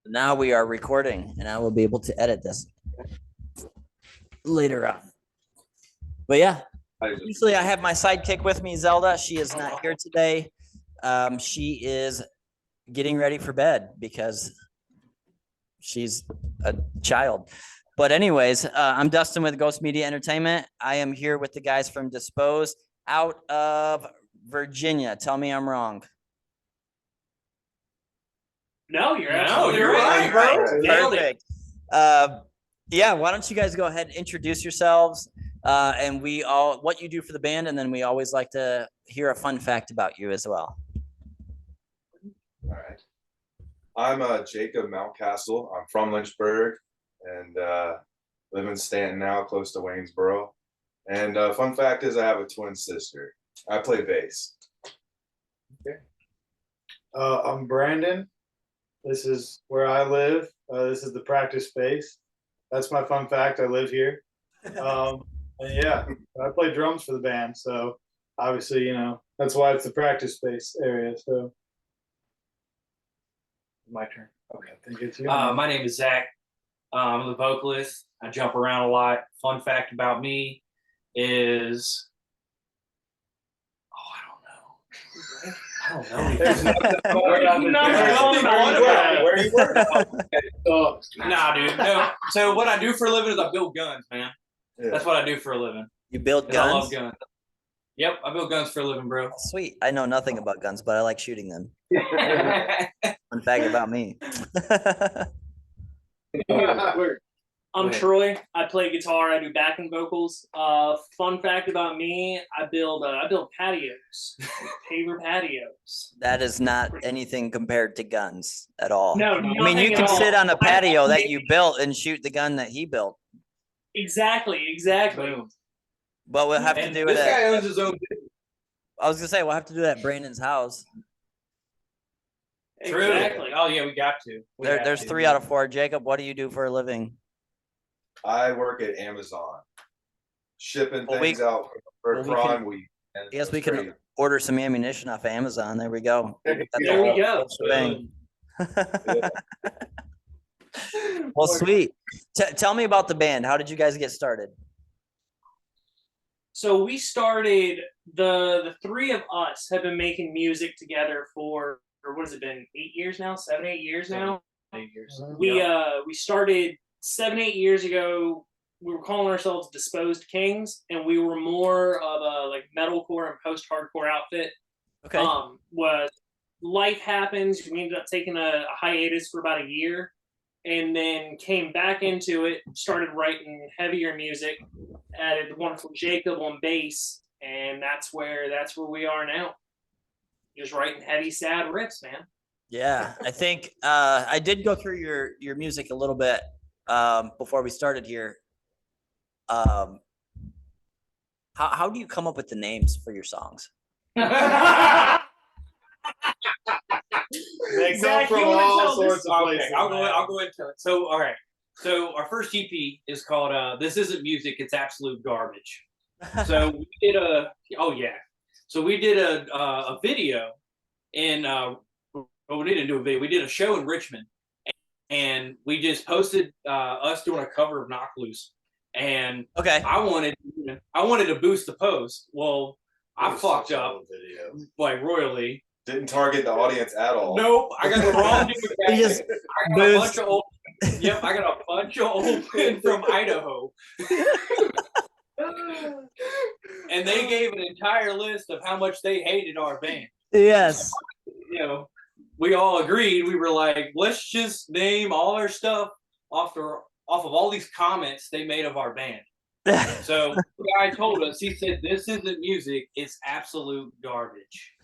Now we are recording, and I will be able to edit this later on. But yeah, usually I have my sidekick with me, Zelda. She is not here today. She is getting ready for bed because she's a child. But anyways, I'm Dustin with Ghost Media Entertainment. I am here with the guys from Disposed out of Virginia. Tell me I'm wrong. No, you're absolutely right, bro. Perfect. Yeah, why don't you guys go ahead and introduce yourselves and what you do for the band, and then we always like to hear a fun fact about you as well. All right. I'm Jacob Mountcastle. I'm from Lynchburg and live in Stanton now, close to Waynesboro. And fun fact is I have a twin sister. I play bass. Okay. I'm Brandon. This is where I live. This is the practice space. That's my fun fact. I live here. And yeah, I play drums for the band. So obviously, that's why it's the practice space area. So my turn. Okay, I think it's you. My name is Zach. I'm the vocalist. I jump around a lot. Fun fact about me is, I don't know. Where do you work? Nah, dude. No. So what I do for a living is I build guns, man. Yeah. That's what I do for a living. You build guns? I love guns. Yep, I build guns for a living, bro. Sweet. I know nothing about guns, but I like shooting them. Fun fact about me. I'm Troy. I play guitar. I do backing vocals. Fun fact about me: I build patios, paver patios. That is not anything compared to guns at all. No, I mean, you can sit on a patio that you built and shoot the gun that he built. Exactly. But we'll have to do it. This guy owns his own business. I was gonna say we'll have to do that at Brandon's house. True. Exactly. Oh yeah, we got to. There's 3 out of 4. Jacob, what do you do for a living? I work at Amazon, shipping things out for Prime Week. Yes, we can order some ammunition off of Amazon. There we go. There we go. Well, sweet. Tell me about the band. How did you guys get started? So we started, the 3 of us have been making music together for what has it been? 8 years now? 7, 8 years now? 8 years. We started 7, 8 years ago. We were calling ourselves Disposed Kings, and we were more of a like metalcore and post-hardcore outfit. Okay. Was life happens. We ended up taking a hiatus for about a year, and then came back into it. Started writing heavier music. Added the wonderful Jacob on bass, and that's where we are now. Just writing heavy, sad riffs, man. Yeah, I think I did go through your music a little bit before we started here. How do you come up with the names for your songs? They come from all sorts of places. I'll go ahead and tell it. So, all right. So our first EP is called "This Isn't Music, It's Absolute Garbage." So we did a video, and we didn't do a video. We did a show in Richmond, and we just posted us doing a cover of Knock Loose. And okay, I wanted to boost the post. Well, I fucked up like royally. Didn't target the audience at all. Nope, I got the wrong dude. I got a bunch of old. Yep, I got a bunch of old men from Idaho. And they gave an entire list of how much they hated our band. Yes. We all agreed. We were like, let's just name all our stuff off of all these comments they made of our band. So the guy told us, he said, "This isn't music, it's absolute garbage."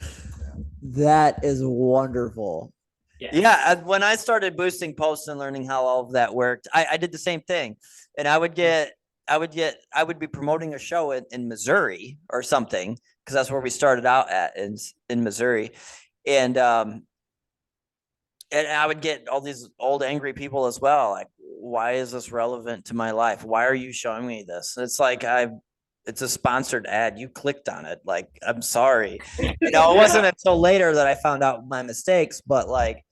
That is wonderful. Yeah, when I started boosting posts and learning how all of that worked, I did the same thing. And I would be promoting a show in Missouri or something, because that's where we started out at in Missouri. And I would get all these old angry people as well. Like, why is this relevant to my life? Why are you showing me this? It's like, it's a sponsored ad. You clicked on it. Like, I'm sorry. It wasn't until later that I found out my mistakes, but like,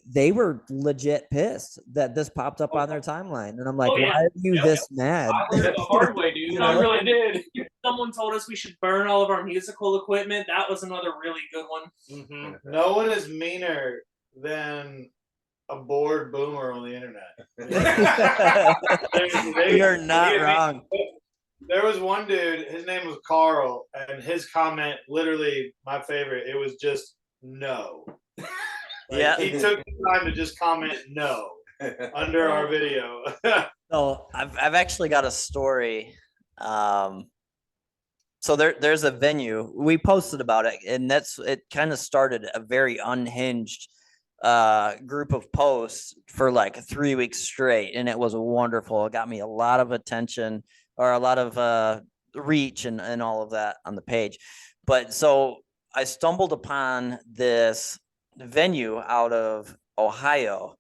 they were legit pissed that this popped up on their timeline. And I'm like, Oh, yeah. why are you Yep. this mad? I learned the hard way, dude. I really did. Someone told us we should burn all of our musical equipment. That was another really good one. Mm-hmm. No one is meaner than a bored boomer on the internet. You're not wrong. There was one dude, his name was Carl, and his comment, literally my favorite, it was just no. Yeah. He took the time to just comment no under our video. So I've actually got a story. So there's a venue we posted about it, and it kind of started a very unhinged group of posts for like 3 weeks straight, and it was wonderful. It got me a lot of attention, or a lot of reach and all of that on the page. But so I stumbled upon this venue out of Ohio,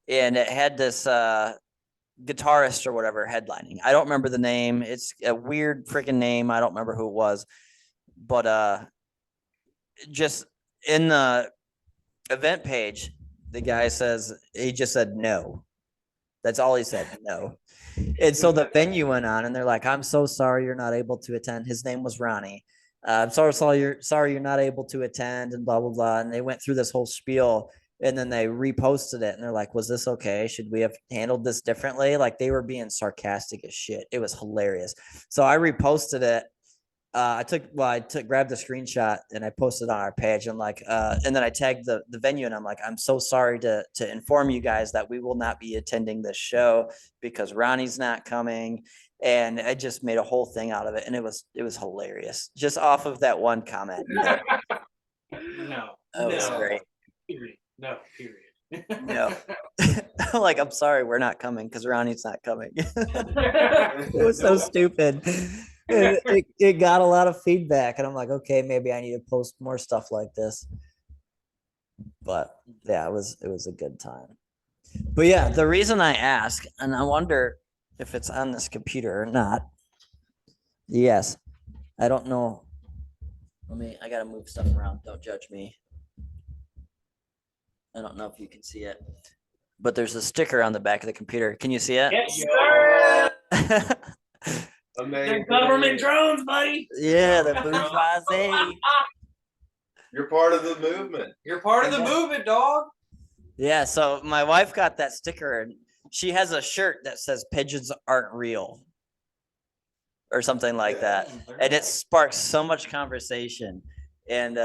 and it had this guitarist or whatever headlining. I don't remember the name. It's a weird freaking name. I don't remember who it was, but just in the event page, the guy says, he just said no. That's all he said, no. And so the venue went on, and they're like, I'm so sorry you're not able to attend. His name was Ronnie. I'm sorry you're not able to attend, and blah blah blah. And they went through this whole spiel, and then they reposted it, and they're like, was this okay? Should we have handled this differently? Like, they were being sarcastic as shit. It was hilarious. So I reposted it. I grabbed the screenshot and I posted on our page, and like, and then I tagged the venue, and I'm like, I'm so sorry to inform you guys that we will not be attending this show because Ronnie's not coming. And I just made a whole thing out of it, and it was hilarious just off of that one comment. No. That was great. Period. No. Period. No. Like, I'm sorry we're not coming because Ronnie's not coming. It was so stupid. It got a lot of feedback, and I'm like, okay, maybe I need to post more stuff like this. But yeah, it was a good time. But yeah, the reason I ask, and I wonder if it's on this computer or not. Yes, I don't know. I gotta move stuff around. Don't judge me. I don't know if you can see it, but there's a sticker on the back of the computer. Can you see it? Yes, sir. They're government drones, buddy. Yeah, the bourgeoisie. You're part of the movement. You're part of the movement, dog. Yeah, so my wife got that sticker, and she has a shirt that says pigeons aren't real or something like that. And it sparks so much conversation. And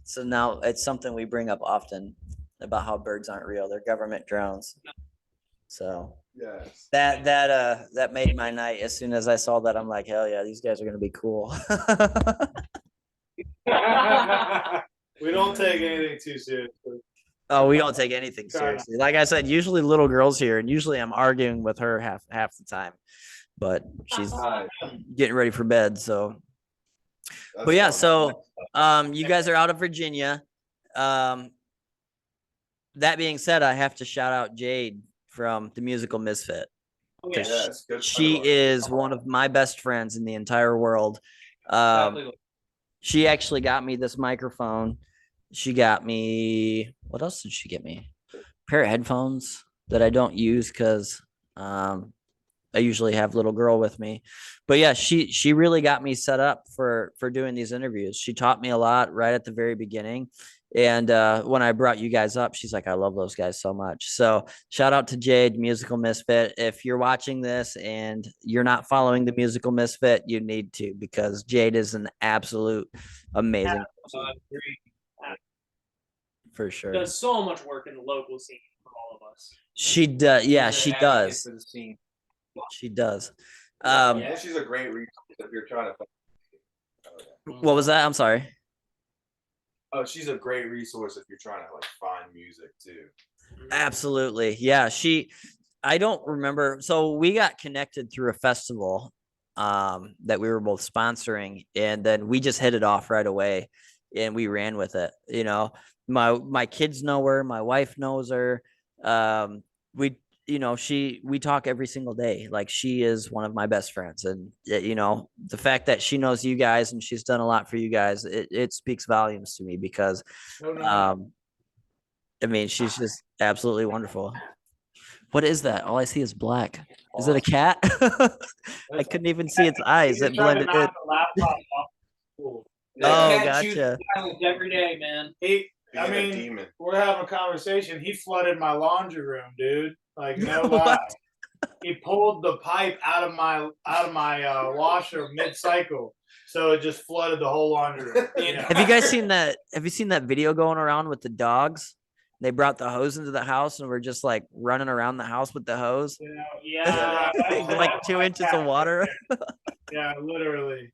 so now it's something we bring up often about how birds aren't real. They're government drones. So Yes. that made my night. As soon as I saw that, I'm like, hell yeah, these guys are gonna be cool. We don't take anything too seriously. Oh, we don't take anything seriously. Like I said, usually little girl's here, and usually I'm arguing with her half the time, but she's getting ready for bed. So, but yeah, so you guys are out of Virginia. That being said, I have to shout out Jade from the Musical Misfit. Yes, good She friend. is one of my best friends in the entire world. She actually got me this microphone. She got me, what else did she get me? A pair of headphones that I don't use because I usually have little girl with me. But yeah, she really got me set up for doing these interviews. She taught me a lot right at the very beginning. And when I brought you guys up, she's like, I love those guys so much. So shout out to Jade, Musical Misfit. If you're watching this and you're not following the Musical Misfit, you need to, because Jade is an absolute amazing for sure. Does so much work in the local scene for all of us. She does. Yeah, she does. She does. And she's a great resource if you're trying to. What was that? I'm sorry. Oh, she's a great resource if you're trying to like find music too. Absolutely. Yeah. I don't remember. So we got connected through a festival that we were both sponsoring, and then we just hit it off right away and we ran with it. You know, my kids know her, my wife knows her. We talk every single day. Like, she is one of my best friends, and the fact that she knows you guys and she's done a lot for you guys, it speaks volumes to me, because I mean, she's just absolutely wonderful. What is that? All I see is black. Is it a cat? I couldn't even see its eyes. It blended in. That Oh, cat shoots gotcha. violence every day, man. I Being a mean, demon. we're having a conversation. He flooded my laundry room, dude. Like no What? lie. He pulled the pipe out of my washer mid-cycle, so it just flooded the whole laundry room. Yeah. Have you guys seen that? Have you seen that video going around with the dogs? They brought the hose into the house and we're just like running around the house with the hose. Yeah. Like 2 inches of water. Yeah, literally.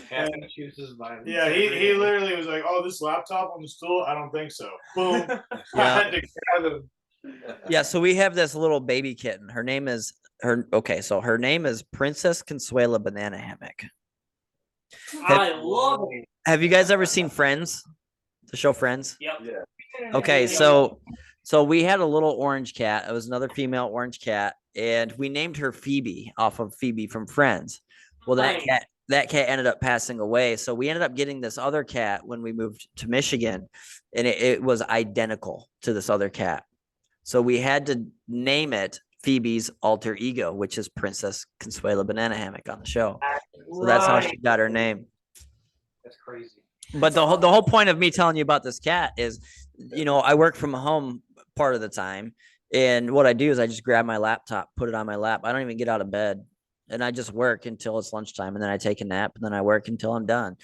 Cat chooses violence. Yeah, he literally was like, "Oh, this laptop on the stool? I don't think so." Boom. I Yeah. had to grab him. Yeah. So we have this little baby kitten. Her name is her name is Princess Consuela Banana Hammock. I love it. Have you guys ever seen Friends? The show Friends? Yep. Yeah. Okay, so we had a little orange cat. It was another female orange cat, and we named her Phoebe off of Phoebe from Friends. Well, Nice. that cat ended up passing away. So we ended up getting this other cat when we moved to Michigan, and it was identical to this other cat. So we had to name it Phoebe's alter ego, which is Princess Consuela Banana Hammock on the show. So that's how she got her name. That's crazy. But the whole point of me telling you about this cat is, you know, I work from home part of the time, and what I do is I just grab my laptop, put it on my lap. I don't even get out of bed, and I just work until it's lunchtime, and then I take a nap, and then I work until I'm done.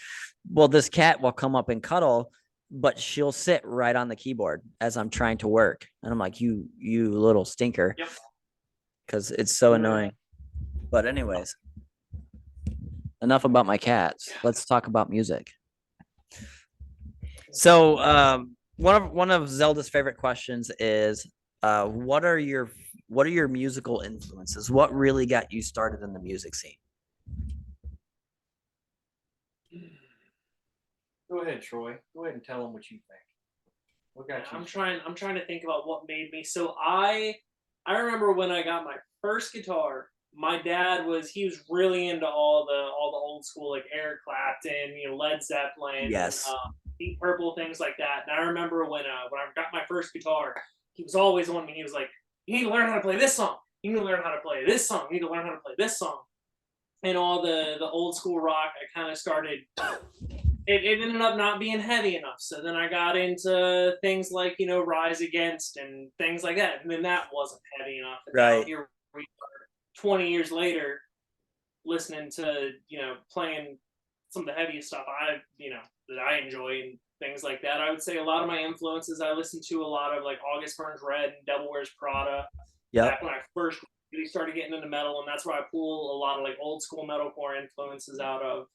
Well, this cat will come up and cuddle, but she'll sit right on the keyboard as I'm trying to work, and I'm like, you little stinker, Yep. because it's so annoying. But anyways, enough about my cats. Let's talk about music. So one of Zelda's favorite questions is what are your musical influences? What really got you started in the music scene? Go ahead, Troy. Go ahead and tell them what you think. What got you? I'm trying to think about what made me. So I remember when I got my first guitar, my dad was really into all the old school, like Eric Clapton, Led Zeppelin, Yes. Deep Purple, things like that. And I remember when I got my first guitar, he was always on me. He was like, "You need to learn how to play this song. You need to learn how to play this song. You need to learn how to play this song." And all the old school rock, I kind of started. It ended up not being heavy enough, so then I got into things like Rise Against and things like that, and then that wasn't heavy enough. And Right. now here we are, 20 years later, listening to playing some of the heaviest stuff that I enjoy and things like that. I would say a lot of my influences, I listen to a lot of like August Burns Red and Devil Wears Prada. Yep. Back when I first really started getting into metal, and that's where I pull a lot of like old school metalcore influences out of.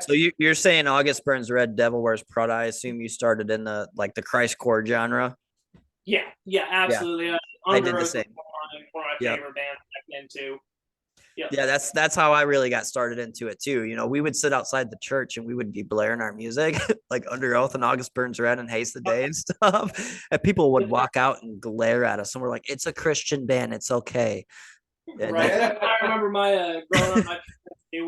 So you're saying August Burns Red, Devil Wears Prada. I assume you started in the Christcore genre. Yeah, absolutely. I did the same. One of my favorite bands back then too. Yep. Yeah, that's how I really got started into it too. We would sit outside the church and we would be blaring our music like Under Oath and August Burns Red and Haste the Day and stuff. And people would walk out and glare at us, and we're like, "It's a Christian band. It's okay." And Right. I remember my growing up, my parents, they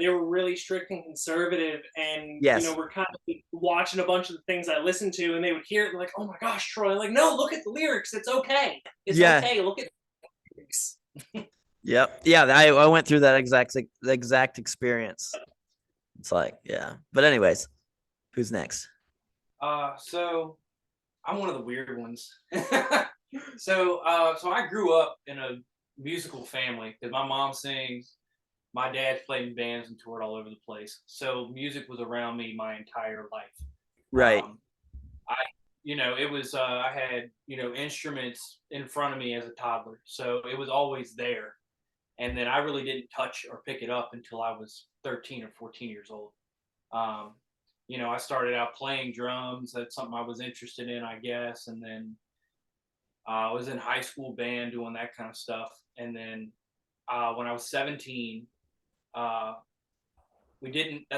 were really strict and conservative, and Yes. we're kind of watching a bunch of the things I listened to, and they would hear it and like, "Oh my gosh, Troy!" Like, no, look at the lyrics. It's okay. It's okay. Look at the lyrics. Yep. Yeah, I went through that exact experience. It's like, yeah. But anyways, who's next? So I'm one of the weird ones. So I grew up in a musical family because my mom sings, my dad's played in bands and toured all over the place. So music was around me my entire life. Right. It was I had instruments in front of me as a toddler, so it was always there. And then I really didn't touch or pick it up until I was 13 or 14 years old. I started out playing drums. That's something I was interested in, I guess. And then I was in high school band doing that kind of stuff. And then when I was 17, that's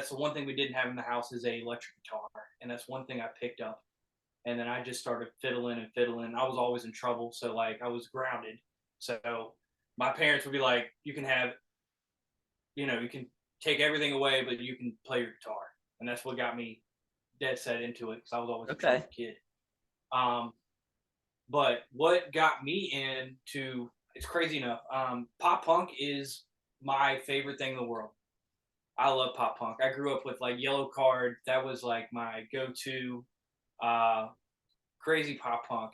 the one thing we didn't have in the house is a electric guitar. And that's one thing I picked up. And then I just started fiddling. I was always in trouble. So like I was grounded. So my parents would be like, you can have, you can take everything away, but you can play your guitar. And that's what got me dead set into it because I was always a trouble kid. But what got me into, it's crazy enough. Pop punk is my favorite thing in the world. I love pop punk. I grew up with like Yellow Card. That was like my go-to. Crazy pop punk.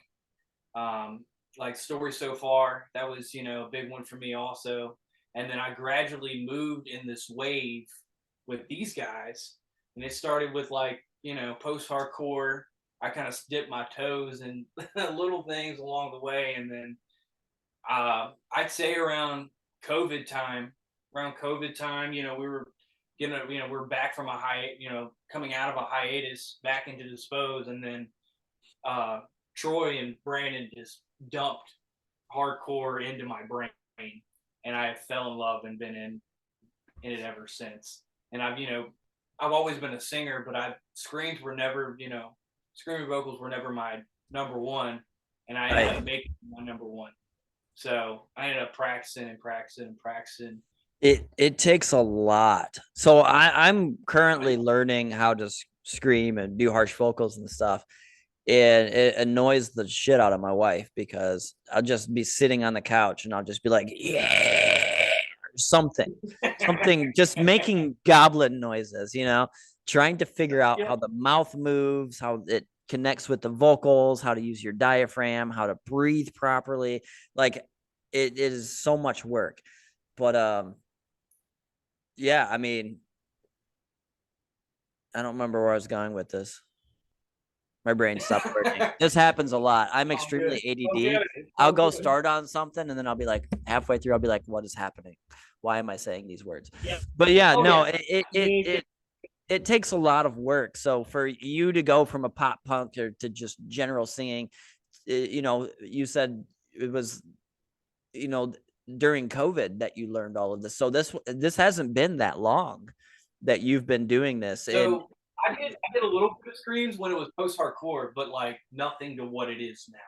Like Story So Far. That was, a big one for me also. And then I gradually moved in this wave with these guys. And it started with like, post-hardcore. I kind of dipped my toes in little things along the way. And then I'd say around COVID time, we were we're back from coming out of a hiatus back into Dispose. And then Troy and Brandon just dumped hardcore into my brain. And I fell in love and been in it ever since. And I've always been a singer, but screams were never, screaming vocals were never my number one, and I ended up making my number one. So I ended up practicing and practicing and practicing. It takes a lot. So I'm currently learning how to scream and do harsh vocals and stuff. And it annoys the shit out of my wife because I'll just be sitting on the couch and I'll just be like, yeah, or something, just making goblin noises, trying to figure out how the mouth moves, how it connects with the vocals, how to use your diaphragm, how to breathe properly. Like it is so much work. But yeah, I mean, I don't remember where I was going with this. My brain stopped working. This happens a lot. I'm extremely ADD. I'll go start on something and then I'll be like halfway through, I'll be like, what is happening? Why am I saying these words? Yeah. But yeah, it takes a lot of work. So for you to go from a pop punk to just general singing, you said it was, during COVID that you learned all of this. So this hasn't been that long that you've been doing this. So I did a little bit of screams when it was post-hardcore, but like nothing to what it is now.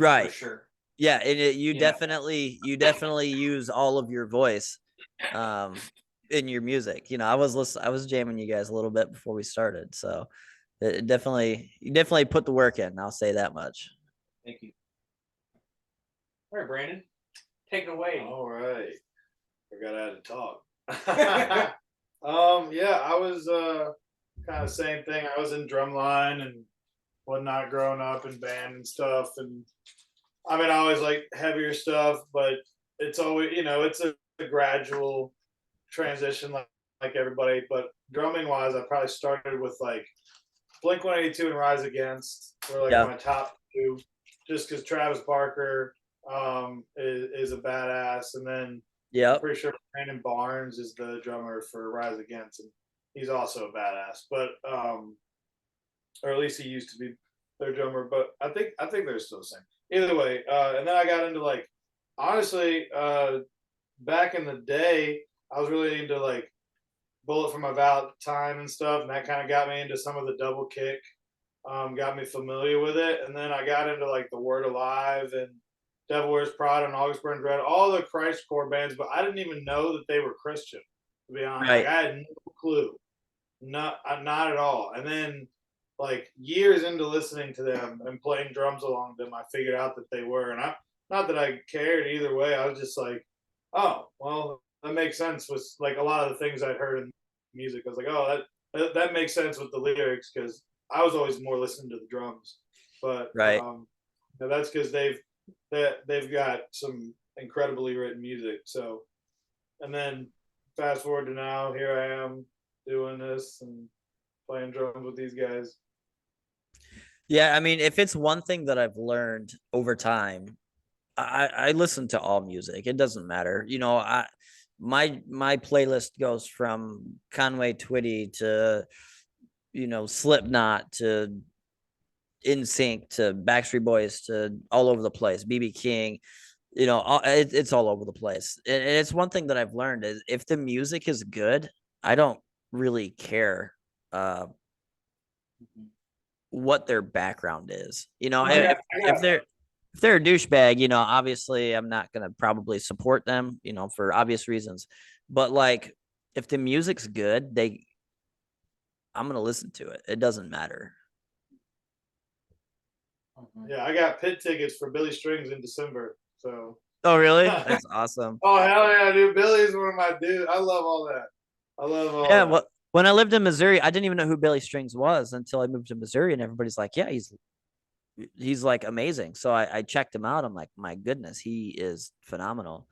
Right. For sure. Yeah, and you definitely use all of your voice in your music. I was jamming you guys a little bit before we started. So you definitely put the work in. I'll say that much. Thank you. All right, Brandon. Take it away. All right. I got out to talk. Yeah, I was kind of same thing. I was in drumline and whatnot growing up in band and stuff. And I mean, I always like heavier stuff, but it's always, it's a gradual transition like everybody. But drumming wise, I probably started with like Blink-182 and Rise Against were like my top two, just because Travis Barker is a badass. And then I'm pretty sure Brandon Barnes is the drummer for Rise Against, and he's also a badass. But or at least he used to be their drummer. But I think they're still the same. Either way, and then I got into like, honestly, back in the day, I was really into like Bullet for My Valentine and stuff, and that kind of got me into some of the double kick, got me familiar with it. And then I got into like the Word Alive and Devil Wears Prada and August Burns Red, all the Christcore bands, but I didn't even know that they were Christian, to be honest. Right. Like, I had no clue. Not at all. And then like years into listening to them and playing drums along them, I figured out that they were. And not that I cared either way. I was just like, oh, well, that makes sense with like a lot of the things I'd heard in music. I was like, oh, that makes sense with the lyrics, because I was always more listening to the drums. But that's because they've got some incredibly written music. So, and then fast forward to now, here I am doing this and playing drums with these guys. Yeah, I mean, if it's one thing that I've learned over time, I listen to all music. It doesn't matter. My playlist goes from Conway Twitty to, Slipknot to NSYNC to Backstreet Boys to all over the place, BB King, it's all over the place. And it's one thing that I've learned is if the music is good, I don't really care what their background is. If they're a douchebag, obviously I'm not gonna probably support them, for obvious reasons. But like if the music's good, I'm gonna listen to it. It doesn't matter. Yeah, I got pit tickets for Billy Strings in December. So. Oh, really? That's awesome. Oh hell yeah, dude! Billy's one of my dudes. I love all that. I love all Yeah, that. well, when I lived in Missouri, I didn't even know who Billy Strings was until I moved to Missouri, and everybody's like, "Yeah, he's like amazing." So I checked him out. I'm like, "My goodness, he is phenomenal."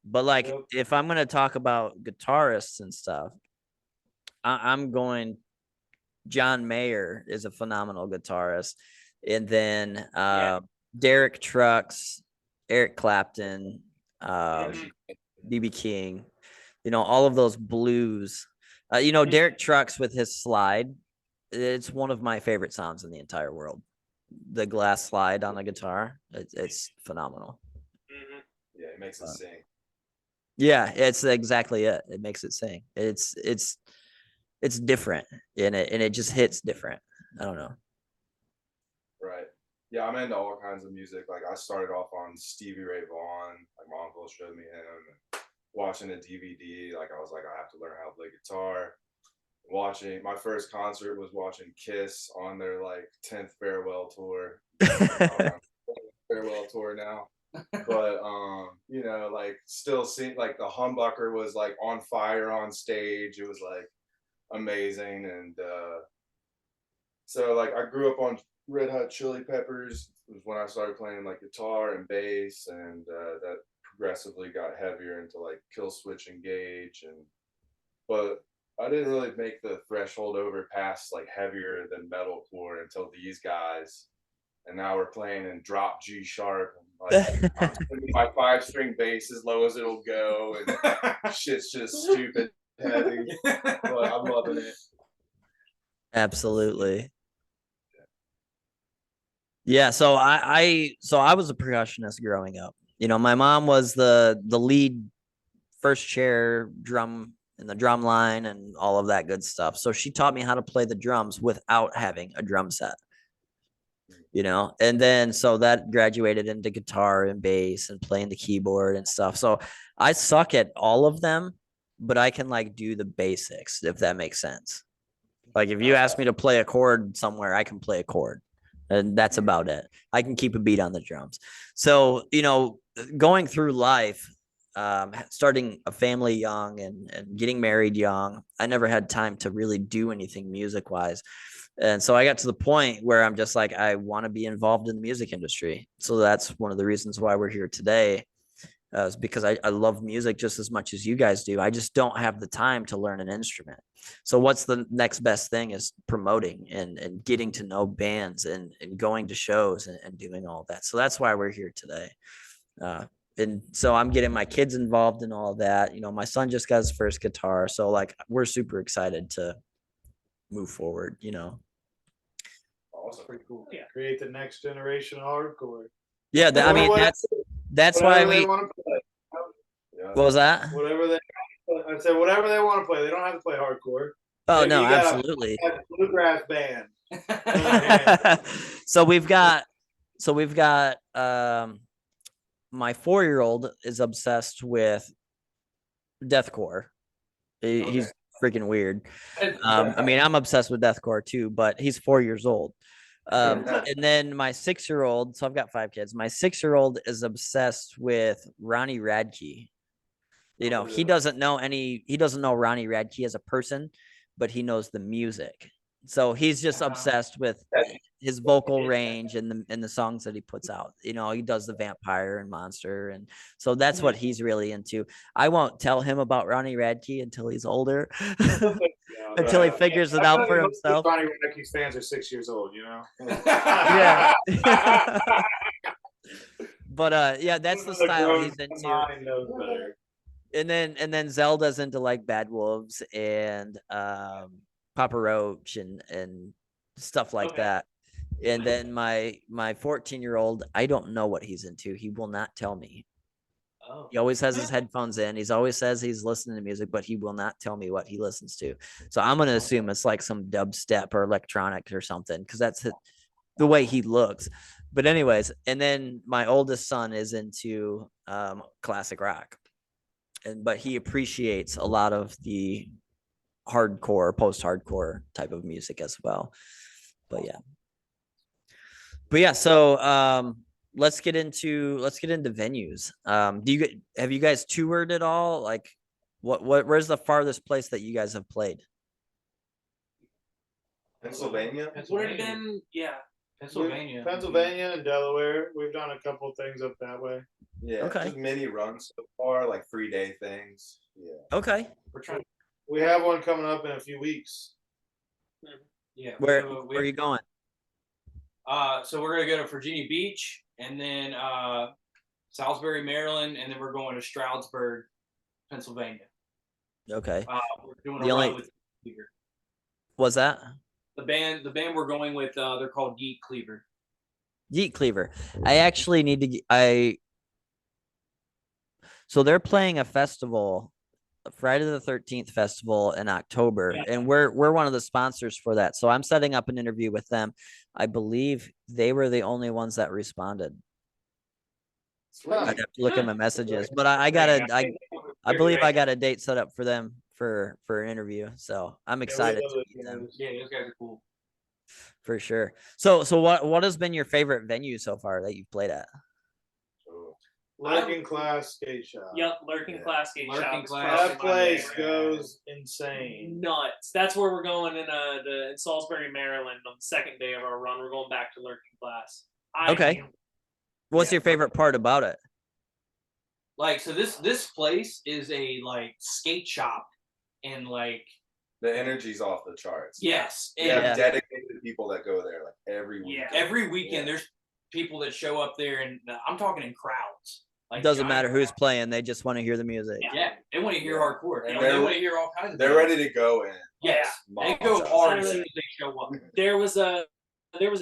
But like, Yep. if I'm gonna talk about guitarists and stuff, I'm going. John Mayer is a phenomenal guitarist, and then Derek Trucks, Eric Clapton, BB King, all of those blues. Derek Trucks with his slide, it's one of my favorite sounds in the entire world. The glass slide on the guitar, it's phenomenal. Yeah, it makes it sing. Yeah, it's exactly it. It makes it sing. It's different and it just hits different. I don't know. Right. Yeah, I'm into all kinds of music. Like I started off on Stevie Ray Vaughan. Like my uncle showed me him. Watching a DVD, like I was like, I have to learn how to play guitar. Watching my first concert was watching Kiss on their like 10th farewell tour. Farewell tour now. But like still seeing like the humbucker was like on fire on stage. It was like amazing. And so like I grew up on Red Hot Chili Peppers. It was when I started playing like guitar and bass, and that progressively got heavier into like Kill Switch Engage. But I didn't really make the threshold over past like heavier than metalcore until these guys, and now we're playing in drop G sharp. And, like I'm my 5-string bass as low as it'll go, and shit's just stupid heavy. But I'm loving it. Absolutely. Yeah, so I was a percussionist growing up. My mom was the lead first chair drum in the drum line and all of that good stuff. So she taught me how to play the drums without having a drum set. And then so that graduated into guitar and bass and playing the keyboard and stuff. So I suck at all of them, but I can like do the basics, if that makes sense. Like if you ask me to play a chord somewhere, I can play a chord. And that's about it. I can keep a beat on the drums. So, going through life, starting a family young and getting married young, I never had time to really do anything music wise. And so I got to the point where I'm just like, I want to be involved in the music industry. So that's one of the reasons why we're here today. Is because I love music just as much as you guys do. I just don't have the time to learn an instrument. So what's the next best thing is promoting and getting to know bands and going to shows and doing all that. So that's why we're here today. And so I'm getting my kids involved in all that. My son just got his first guitar. So like, we're super excited to move forward, Awesome. Pretty cool. Yeah. Create the next generation of hardcore. Yeah. That's why we want to play. What was that? I said whatever they want to play. They don't have to play hardcore. Oh, Maybe no, absolutely. A bluegrass band. So we've got my 4-year-old is obsessed with deathcore. He's freaking weird. I mean, I'm obsessed with deathcore too, but he's 4 years old. And then my 6-year-old, so I've got 5 kids. My 6-year-old is obsessed with Ronnie Radke. He doesn't know Ronnie Radke as a person, but he knows the music. So he's just obsessed with his vocal range and the songs that he puts out. He does the Vampire and Monster, and so that's what he's really into. I won't tell him about Ronnie Radke until he's older, until he figures it out for himself. Ronnie Radke's fans are 6 years old, Yeah. But yeah, that's the style he's into. And then Zelda's into like Bad Wolves and Papa Roach and stuff like that. And then my 14-year-old, I don't know what he's into. He will not tell me. Oh. He always has his headphones in. He's always says he's listening to music, but he will not tell me what he listens to. So I'm gonna assume it's like some dubstep or electronic or something, because that's the way he looks. But anyways, and then my oldest son is into classic rock. But he appreciates a lot of the hardcore, post-hardcore type of music as well. But yeah. But yeah, so let's get into venues. Have you guys toured at all? Like where's the farthest place that you guys have played? Pennsylvania. Would have been, yeah. Pennsylvania. Pennsylvania and Delaware. We've done a couple things up that way. Yeah, Okay. just mini runs so far, like 3-day things. Yeah. Okay. We're trying. We have one coming up in a few weeks. Yeah. Where are you going? So we're gonna go to Virginia Beach and then Salisbury, Maryland, and then we're going to Stroudsburg, Pennsylvania. Okay. We're doing The a only- run with Cleaver. Was that The band we're going with, they're called Geek Cleaver. Yeet Cleaver? I actually need to. So they're playing a festival, Friday the 13th festival in October, Yeah. and we're one of the sponsors for that. So I'm setting up an interview with them. I believe they were the only ones that responded. I'd have to look at my messages, but I believe I got a date set up for them for an interview. So I'm excited to meet them Yeah, those guys are cool. for sure. So what has been your favorite venue so far that you've played at? So, Lurking Class Skate Shop. Yep, Lurking Yeah. Class Skate Lurking Shop. Class. That place Yeah. goes insane. Nuts. That's where we're going in Salisbury, Maryland on the second day of our run. We're going back to Lurking Class. Okay. What's Yeah. your favorite part about it? Like, so this place is a like skate shop, and like, the energy's off the charts. yes, We and have dedicated people that go there like every week. Yeah. every weekend Yeah. there's people that show up there, and I'm talking in crowds. Like, Doesn't giant matter who's crowds. playing, they just want to hear the music. Yeah, they want to hear Yeah. hardcore. And They they're- want to hear all kinds of. They're bands. ready to go in. Yes, they Mob go shots. hard as soon as they show up. There was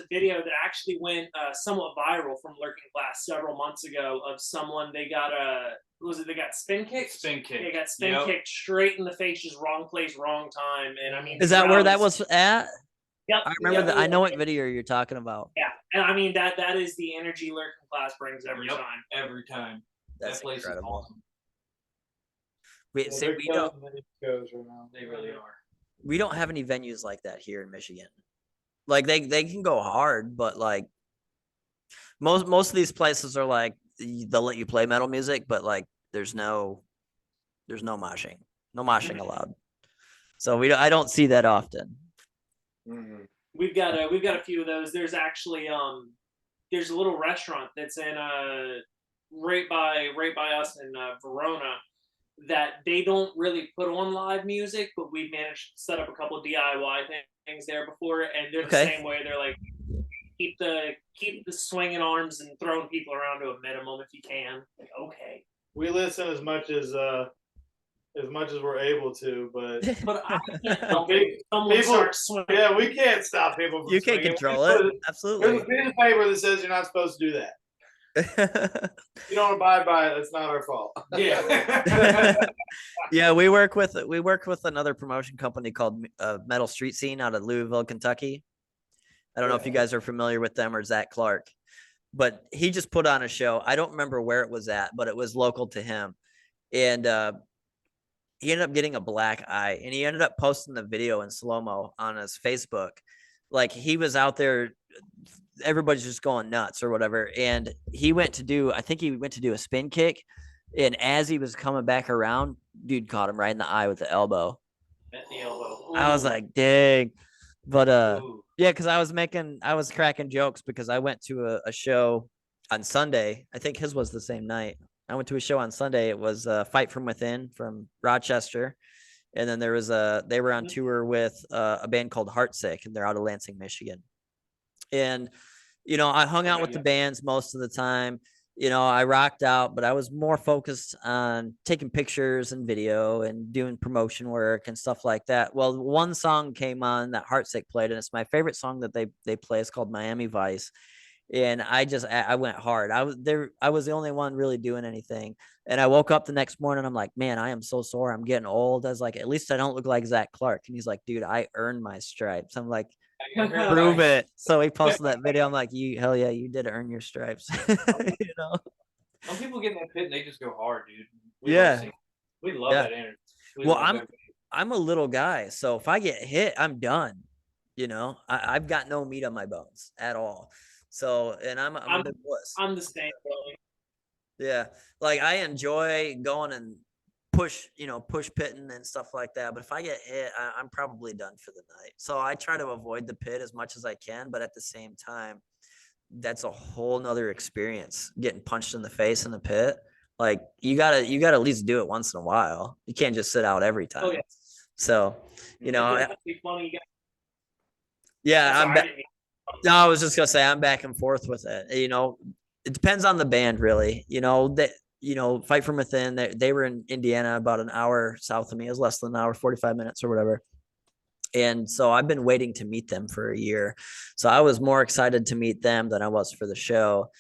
a video that actually went somewhat viral from Lurking Class several months ago of someone they got they got spin kicked? Spin kick. They got spin Yep. kicked straight in the face, just wrong place, wrong time. And I mean, Is that where crowd that was at? Yep. I remember Yep. that. I know what video you're talking about. Yeah, and I mean that is the energy Lurking Class brings every Yep. time. Every time. That's that place incredible. is awesome. Yeah, See, they're we killing don't the East Coast right now. They really are. have any venues like that here in Michigan. Like they can go hard, but like most of these places are like they'll let you play metal music, but like there's no moshing, no moshing allowed. So I don't see that often. Mhm. We've got a few of those. There's actually there's a little restaurant that's in right by us in Verona that they don't really put on live music, but we managed to set up a couple of DIY things there before, and they're the Okay. same way. They're like keep the swinging arms and throwing people around to a minimum if you can. Like, okay, We listen as much as we're able to, but but I can't help People- it. Someone starts swinging. yeah, we can't stop people from You can't swinging. control There's it. a Absolutely. piece of paper that says you're not supposed to do that. If you don't abide by it, it's not our fault. Yeah. Yeah, we work with another promotion company called Metal Street Scene out of Louisville, Kentucky. I don't know if you guys are familiar with them or Zach Clark, but he just put on a show. I don't remember where it was at, but it was local to him. And he ended up getting a black eye, and he ended up posting the video in slow-mo on his Facebook. Like he was out there, everybody's just going nuts or whatever. And I think he went to do a spin kick. And as he was coming back around, dude caught him right in the eye with the elbow. At the elbow. I was Ooh. like, dang. But Ooh. yeah, because I was cracking jokes because I went to a show on Sunday. I think his was the same night. I went to a show on Sunday. It was Fight From Within from Rochester. And then they were on tour with a band called Heartsick, and they're out of Lansing, Michigan. And, I hung out with the bands most of the time. I rocked out, but I was more focused on taking pictures and video and doing promotion work and stuff like that. Well, one song came on that Heartsick played, and it's my favorite song that they play. It's called Miami Vice. And I went hard. I was the only one really doing anything. And I woke up the next morning. I'm like, man, I am so sore. I'm getting old. I was like, at least I don't look like Zach Clark. And he's like, dude, I earned my stripes. I'm like, prove it. So he posted that video. I'm like, hell yeah, you did earn your stripes. Some people get in that pit and they just go hard, dude. We Yeah. love seeing- we love Yeah. that energy. We Well, love that. I'm a little guy, so if I get hit, I'm done. I've got no meat on my bones at all. So, and I'm a big wuss. I'm the same. Bro. Yeah. Like I enjoy going and push pitting and stuff like that. But if I get hit, I'm probably done for the night. So I try to avoid the pit as much as I can. But at the same time, that's a whole nother experience getting punched in the face in the pit. Like you gotta at least do it once in a while. You can't just sit out every time. Oh, yeah. So, It'd be funny. yeah, Sorry, no, I was just gonna say I'm back and forth with it. It depends on the band, really. Fight from Within. They were in Indiana, about an hour south of me. It was less than an hour, 45 minutes or whatever. And so I've been waiting to meet them for a year. So I was more excited to meet them than I was for the show.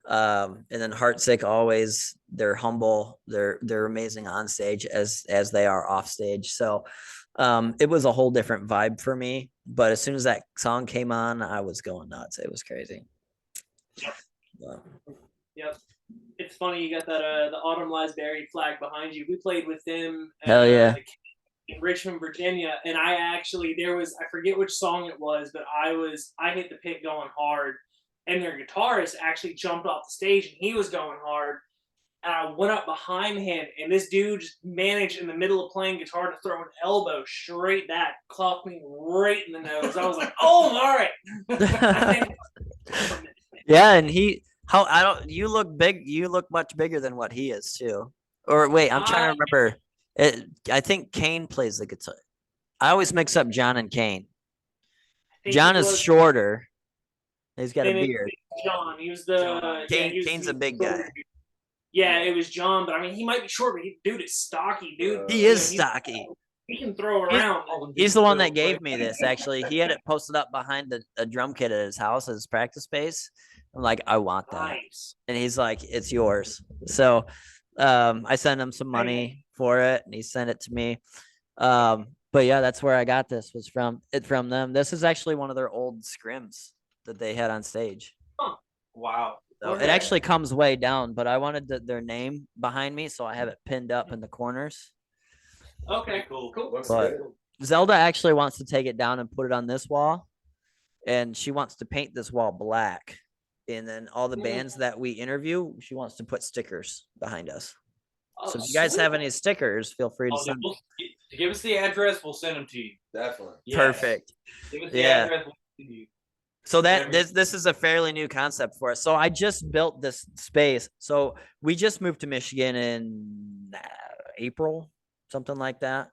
And then Heartsick, always, they're humble. They're amazing on stage as they are off stage. So it was a whole different vibe for me. But as soon as that song came on, I was going nuts. It was crazy. Yep. It's funny you got that the Autumn Lies Buried flag behind you. We played with them. Hell yeah. In Richmond, Virginia, and I forget which song it was, but I hit the pit going hard, and their guitarist actually jumped off the stage and he was going hard, and I went up behind him, and this dude just managed in the middle of playing guitar to throw an elbow straight back, clocked me right in the nose. I was like, oh, all right. Yeah, and you look big. You look much bigger than what he is too. Or wait, I'm trying to remember. I think Kane plays the guitar. I always mix up John and Kane. John is shorter. He's got a beard. John, he was the Kane's a big guy. Yeah, it was John, but I mean, he might be short, but dude is stocky, dude. He is stocky. He can throw around. He's the one that gave me this. Actually, he had it posted up behind a drum kit at his house, his practice space. I'm like, I want that, nice. And he's like, it's yours. So, I sent him some money for it, and he sent it to me. But yeah, that's where I got this, was from them. This is actually one of their old scrims that they had on stage. Huh. Wow. So it actually comes way down, but I wanted their name behind me, so I have it pinned up in the corners. Okay, cool. But Zelda actually wants to take it down and put it on this wall, and she wants to paint this wall black. And then all the bands that we interview, she wants to put stickers behind us. So if you guys have any stickers, feel free to send them. Give us the address, we'll send them to you. Definitely. Yes. Perfect. Give us the address, we'll send you. So this is a fairly new concept for us. So I just built this space. So we just moved to Michigan in April, something like that.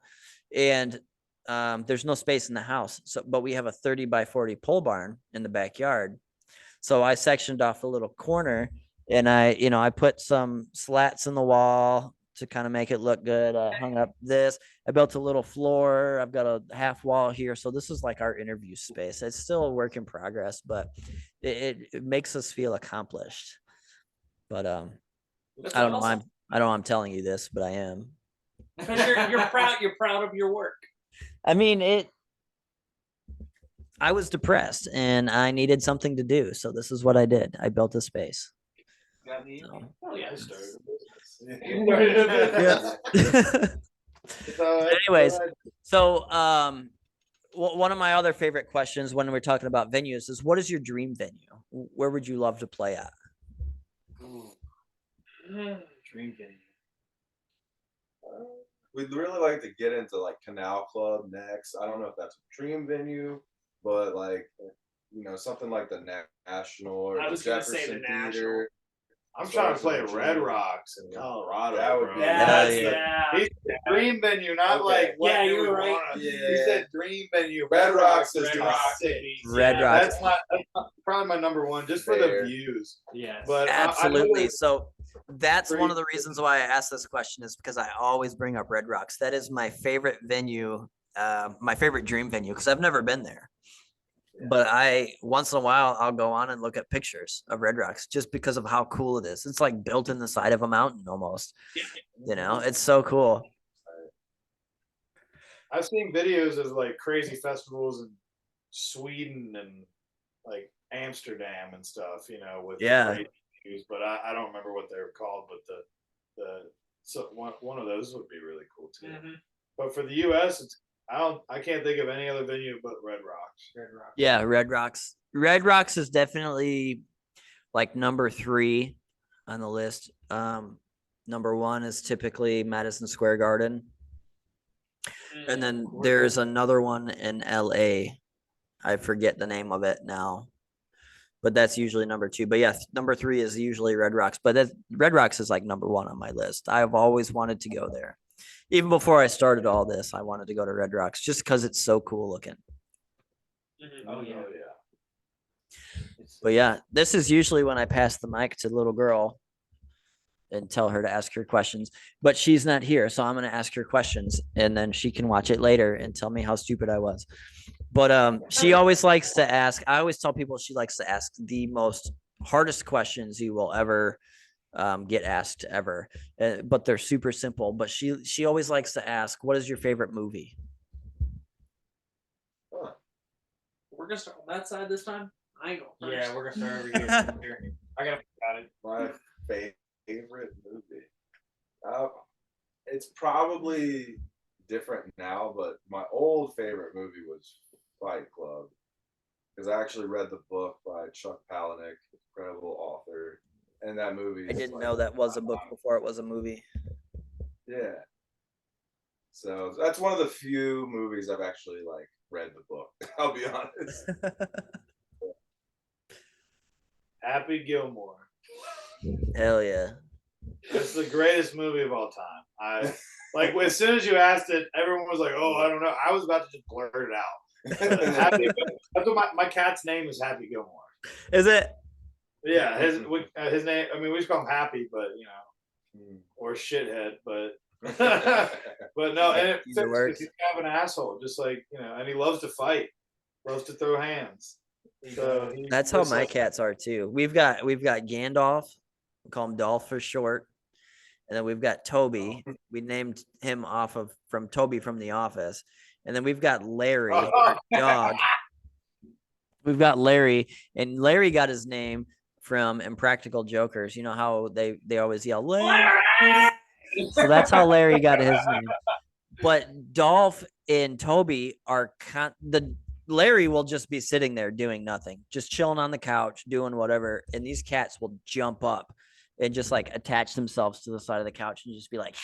And there's no space in the house. But we have a 30 by 40 pole barn in the backyard. So I sectioned off a little corner, and I put some slats in the wall to kind of make it look good. I hung up this. I built a little floor. I've got a half wall here. So this is like our interview space. It's still a work in progress, but it makes us feel accomplished. But I don't know why I'm telling you this, but I am. You're proud. You're proud of your work. I mean, I was depressed and I needed something to do. So this is what I did. I built a space. Oh yeah, Anyways, so one of my other favorite questions when we're talking about venues is, what is your dream venue? Where would you love to play at? Dream venue. We'd really like to get into like Canal Club next. I don't know if that's a dream venue, but like, something like the National or the Jefferson Theater. I'm trying to play Red Rocks in Colorado. That would be yeah. Dream venue, not like yeah, you're right. You said dream venue. Red Rocks is Red Rocks. That's probably my number one, just for the views. Yeah, but absolutely. So that's one of the reasons why I asked this question, is because I always bring up Red Rocks. That is my favorite venue, my favorite dream venue, because I've never been there. But once in a while, I'll go on and look at pictures of Red Rocks just because of how cool it is. It's like built in the side of a mountain almost. It's so cool. I've seen videos of like crazy festivals in Sweden and like Amsterdam and stuff, with great views, but I don't remember what they were called, but so one of those would be really cool too. Mm-hmm. But for the US, I can't think of any other venue but Red Rocks. Yeah, Red Rocks. Red Rocks is definitely like number 3 on the list. Number 1 is typically Madison Square Garden. And then there's another one in LA. I forget the name of it now, but that's usually number 2. But yeah, number 3 is usually Red Rocks, but Red Rocks is like number 1 on my list. I've always wanted to go there. Even before I started all this, I wanted to go to Red Rocks just because it's so cool looking. Oh yeah. But yeah, this is usually when I pass the mic to the little girl and tell her to ask her questions, but she's not here. So I'm going to ask her questions and then she can watch it later and tell me how stupid I was. But she always likes to ask. I always tell people she likes to ask the most hardest questions you will ever get asked ever. But they're super simple. But she always likes to ask, what is your favorite movie? We're gonna start on that side this time. I ain't going first. Yeah, we're gonna start over here. I gotta got it. My favorite movie. It's probably different now, but my old favorite movie was Fight Club, because I actually read the book by Chuck Palahniuk, incredible author, and that movie. I didn't know that was a book before it was a movie. Yeah. So that's one of the few movies I've actually like read the book. I'll be honest. Happy Gilmore. Hell yeah. It's the greatest movie of all time. I like as soon as you asked it, everyone was like, "Oh, I don't know." I was about to just blurt it out. That's what my cat's name is Happy Gilmore. Is it? Yeah, his name. I mean, we just call him Happy, but you know, or shithead, but but no, and it fits because he's kind of an asshole, just like you know, and he loves to fight, loves to throw hands. So that's how my cats are too. We've got Gandalf, we call him Dolph for short, and then we've got Toby. We named him from Toby from The Office, and then we've got Larry, our dog. We've got Larry, and Larry got his name from Impractical Jokers. You know how they always yell Larry. So that's how Larry got his name. But Dolph and Toby are Larry will just be sitting there doing nothing, just chilling on the couch, doing whatever. And these cats will jump up and just like attach themselves to the side of the couch and just be like,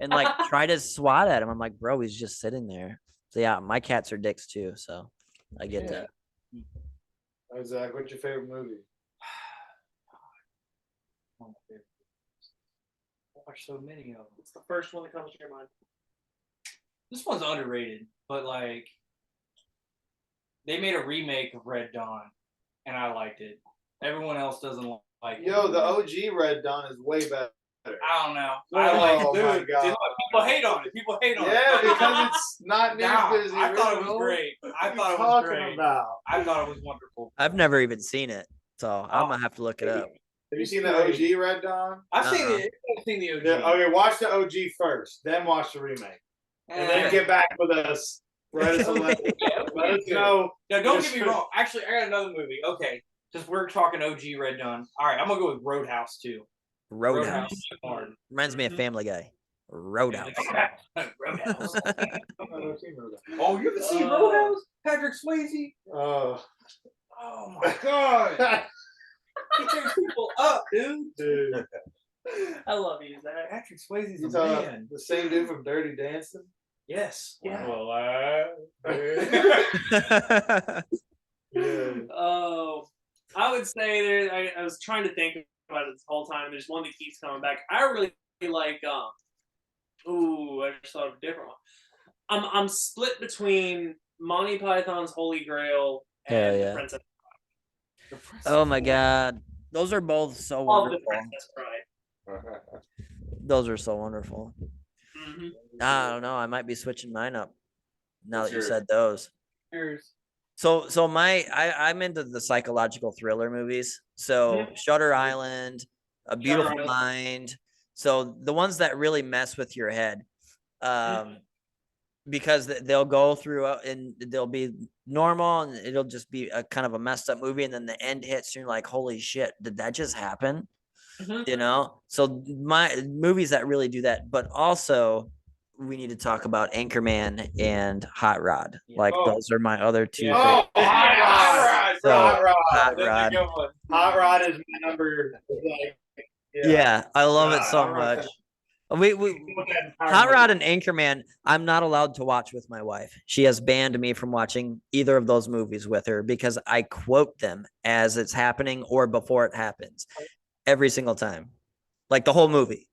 and like try to swat at him. I'm like, bro, he's just sitting there. So yeah, my cats are dicks too. So I get that. Zach, what's your favorite movie? I watch so many of them. It's the first one that comes to your mind. This one's underrated, but like they made a remake of Red Dawn, and I liked it. Everyone else doesn't like it. Yo, the OG Red Dawn is way better. I don't know. Oh my God. People hate on it. People hate on it. Yeah, because it's not near as good as the I thought it original. was great. I What thought are it you was talking great. about? I thought it was wonderful. I've never even seen it, so I'm gonna have to look it up. Have you seen the OG Red Dawn? I've seen it. I've seen the OG. Okay, watch the OG first, then watch the remake, and then get back with us. Write us a letter. Let us know. Now, don't get me wrong. Actually, I got another movie. Okay, since we're talking OG Red Dawn, all right, I'm gonna go with Roadhouse too. Roadhouse. Reminds me of Family Guy. Roadhouse. Roadhouse. Oh, Oh, you haven't seen Roadhouse? Patrick Swayze? oh my god. He tears people up, dude. I love you, Zach. Patrick Swayze's You a talking man. the same dude from Dirty Dancing? Yes. Yeah. Well, Yeah. Oh, I would say I was trying to think about it this whole time. There's one that keeps coming back. I really like. I just thought of a different one. I'm split between Monty Python's Holy Grail and yeah. The Princess Oh my God, those are both so Bride. All the wonderful. Princess Bride. Those are so wonderful. Mm-hmm. I don't know. I might be switching mine up now that you Sure. said those. Cheers. So I'm into the psychological thriller movies. So Shutter Island, A Beautiful Island. Mind. So the ones that really mess with your head, because they'll go through and they'll be normal and it'll just be a kind of a messed up movie, and then the end hits and you're like, holy shit, did that just happen? You know? So my movies that really do that, but also we need to talk about Anchorman and Hot Rod. Like those are my other two. Oh, Hot Rod. So Hot Rod. Hot That's Rod. a good one. Hot Rod is my number. Like, Yeah, I love it God, so I don't know if much. We Hot Rod and Anchorman, I'm not allowed to watch with my wife. She has banned me from watching either of those movies with her because I quote them as it's happening or before it happens every single time. Like the whole movie.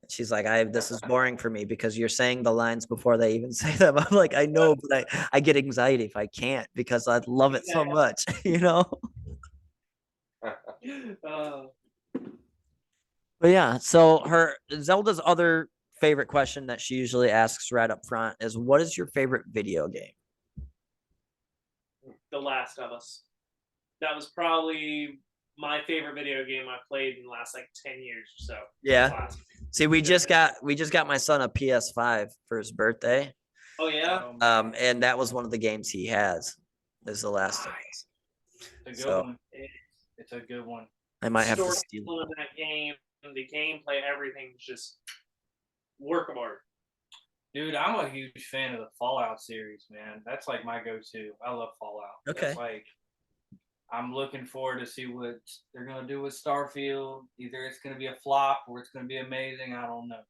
She's like, this is boring for me because you're saying the lines before they even say them. I'm like, I know, but I get anxiety if I can't because I love it so much, you know? But yeah, so Zelda's other favorite question that she usually asks right up front is, what is your favorite video game? The Last of Us. That was probably my favorite video game I played in the last like 10 years or so. Yeah. See, we just got my son a PS5 for his birthday. Oh yeah. And that was one of the games he has. Is The Last of Us. It's a good one. It's a good one. I might have to Story steal of that game, the gameplay, everything's just work of art. Dude, I'm a huge fan of the Fallout series, man. That's like my go-to. I love Fallout. Okay. That's like, I'm looking forward to see what they're gonna do with Starfield. Either it's gonna be a flop or it's gonna be amazing. I don't know.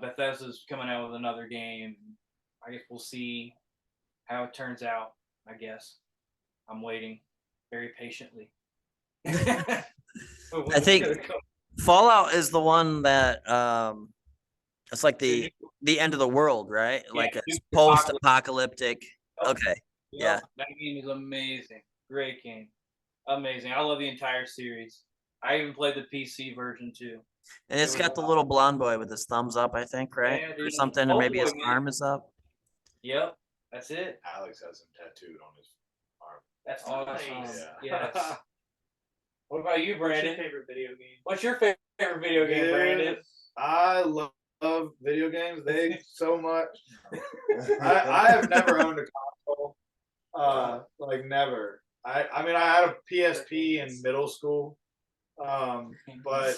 Bethesda's coming out with another game. I guess we'll see how it turns out. I guess I'm waiting very patiently. I think Fallout is the one that it's like the end of the world, right? Yeah, like it's post-apocalyptic. Okay. Yeah. That game is amazing. Great game. Amazing. I love the entire series. I even played the PC version too. And it's got the little blonde boy with his thumbs up, I think, right? Yeah, Or dude. something, or maybe his man. arm is up. Yep, that's it. Alex has him tattooed on his arm. That's awesome. Nice. Yes. What about you, What's your Brandon? favorite video game? What's your favorite video game, Brandon? I love video games. They so much. I have never owned a console. Like never. I mean, I had a PSP in middle school. But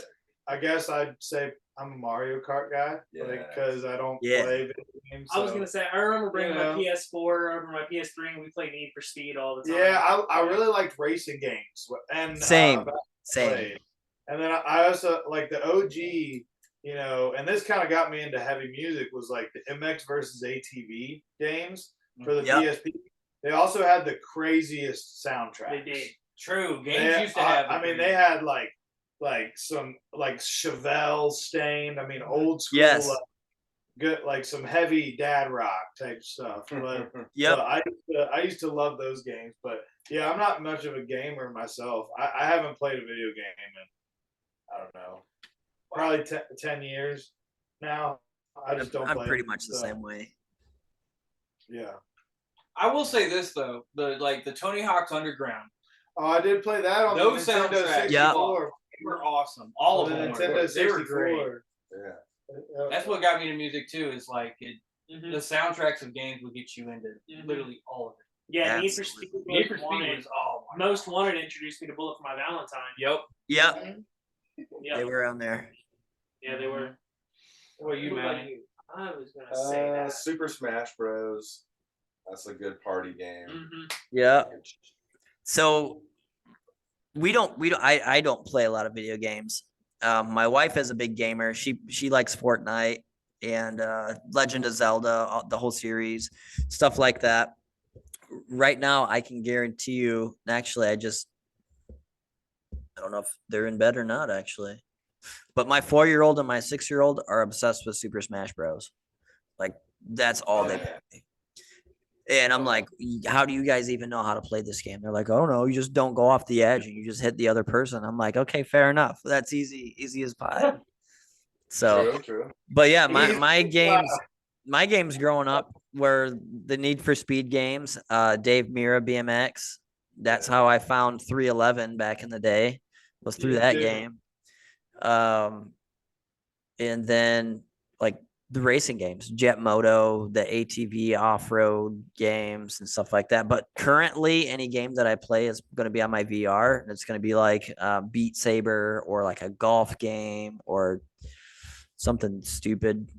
I guess I'd say I'm a Mario Kart guy because I don't play video games. I was gonna say I remember bringing my You PS4 over my PS3 and we played Need for Speed all the time. Yeah, I really liked racing games and Same. played. And then I also like the OG, you know, and this kind of got me into heavy music was like the MX versus ATV games for the PSP. They also had the craziest soundtracks. They did. True. Games used to have. I mean, they had like some like Chevelle Stained. I mean, old school. Yes. Good, like some heavy dad rock type stuff. But Yep. I used to love those games. But yeah, I'm not much of a gamer myself. I haven't played a video game in, I don't know, probably 10 years now. I just don't I'm play pretty them, much the same way. Yeah. I will say this though, the Tony Hawk's Underground. Oh, I did play that on Those the Nintendo soundtracks 64. They were awesome. All of the them. Nintendo They were great. 64. Yeah. That's what got me to music too. Is like the soundtracks of games will get you into literally all of it. Yeah, Need Absolutely. for Speed. Need for Speed was Most Wanted introduced me to Bullet for My Valentine. Yep. Yep. Yeah, They were on there. yeah, they were. What are you, What about man? you? I was gonna say that. Super Smash Bros. That's a good party game. Yeah. So I don't play a lot of video games. My wife is a big gamer. She likes Fortnite and Legend of Zelda, the whole series, stuff like that. Right now, I can guarantee you. Actually, I don't know if they're in bed or not. Actually, but my 4-year-old and my 6-year-old are obsessed with Super Smash Bros. Like that's all they play. And I'm like, how do you guys even know how to play this game? They're like, oh no, you just don't go off the edge and you just hit the other person. I'm like, okay, fair enough. That's easy as pie. So, True. but yeah, my games growing up were the Need for Speed games, Dave Mirra BMX. That's how I found 311 back in the day, was through that game. And then like the racing games, Jet Moto, the ATV off-road games and stuff like that. But currently any game that I play is going to be on my VR, and it's going to be like Beat Saber or like a golf game or something stupid,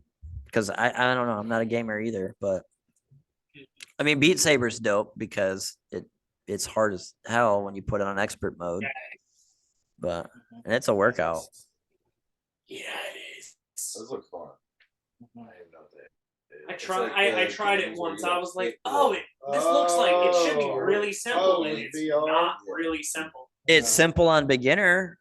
because I don't know, I'm not a gamer either. But I mean, Beat Saber's dope because it's hard as hell when you put it on expert mode. But and it's a workout. Yeah, it is. Those look fun. Mm-hmm. I don't even know what they I It's tried. like I the tried it games where once. you I like was like, hit the "Oh, wall. this looks like it should be Oh. really simple, and Oh, it's VR. not Yeah. really simple." It's simple on beginner.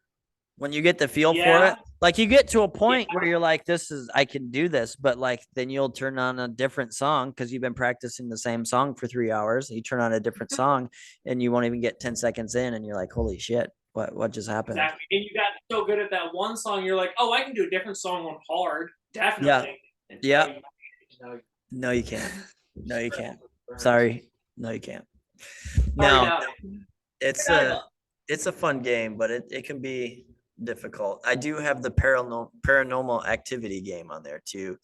When you get the feel for Yeah. it, like you get to a point where you're like, I can do this, but like then you'll turn on a different song because you've been practicing the same song for 3 hours. You turn on a different song and you won't even get 10 seconds in and you're like, holy shit, what just happened? Exactly. And you got so good at that one song, you're like, "Oh, I can do a different song on hard, definitely." And Yeah. no, No, you can't. No, you can't. Sorry. No, you can't. sorry No, about it. it's a fun game, but it can be difficult. I do have the paranormal activity game on there too.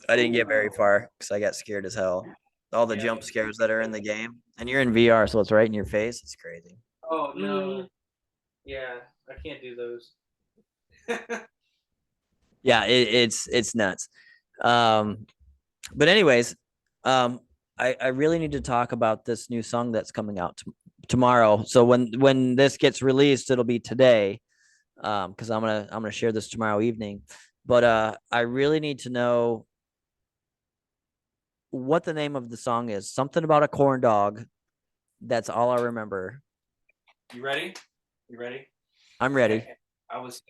I didn't get very far because I got scared as hell. All the jump scares that are in the game, and you're in VR, so it's right in your face. It's crazy. Oh no. Yeah, I can't do those. Yeah, it's nuts. But anyways, I really need to talk about this new song that's coming out tomorrow. So when this gets released, it'll be today. Because I'm gonna share this tomorrow evening. But I really need to know what the name of the song is. Something about a corn dog. That's all I remember. You ready? You ready? I'm ready. Okay. I was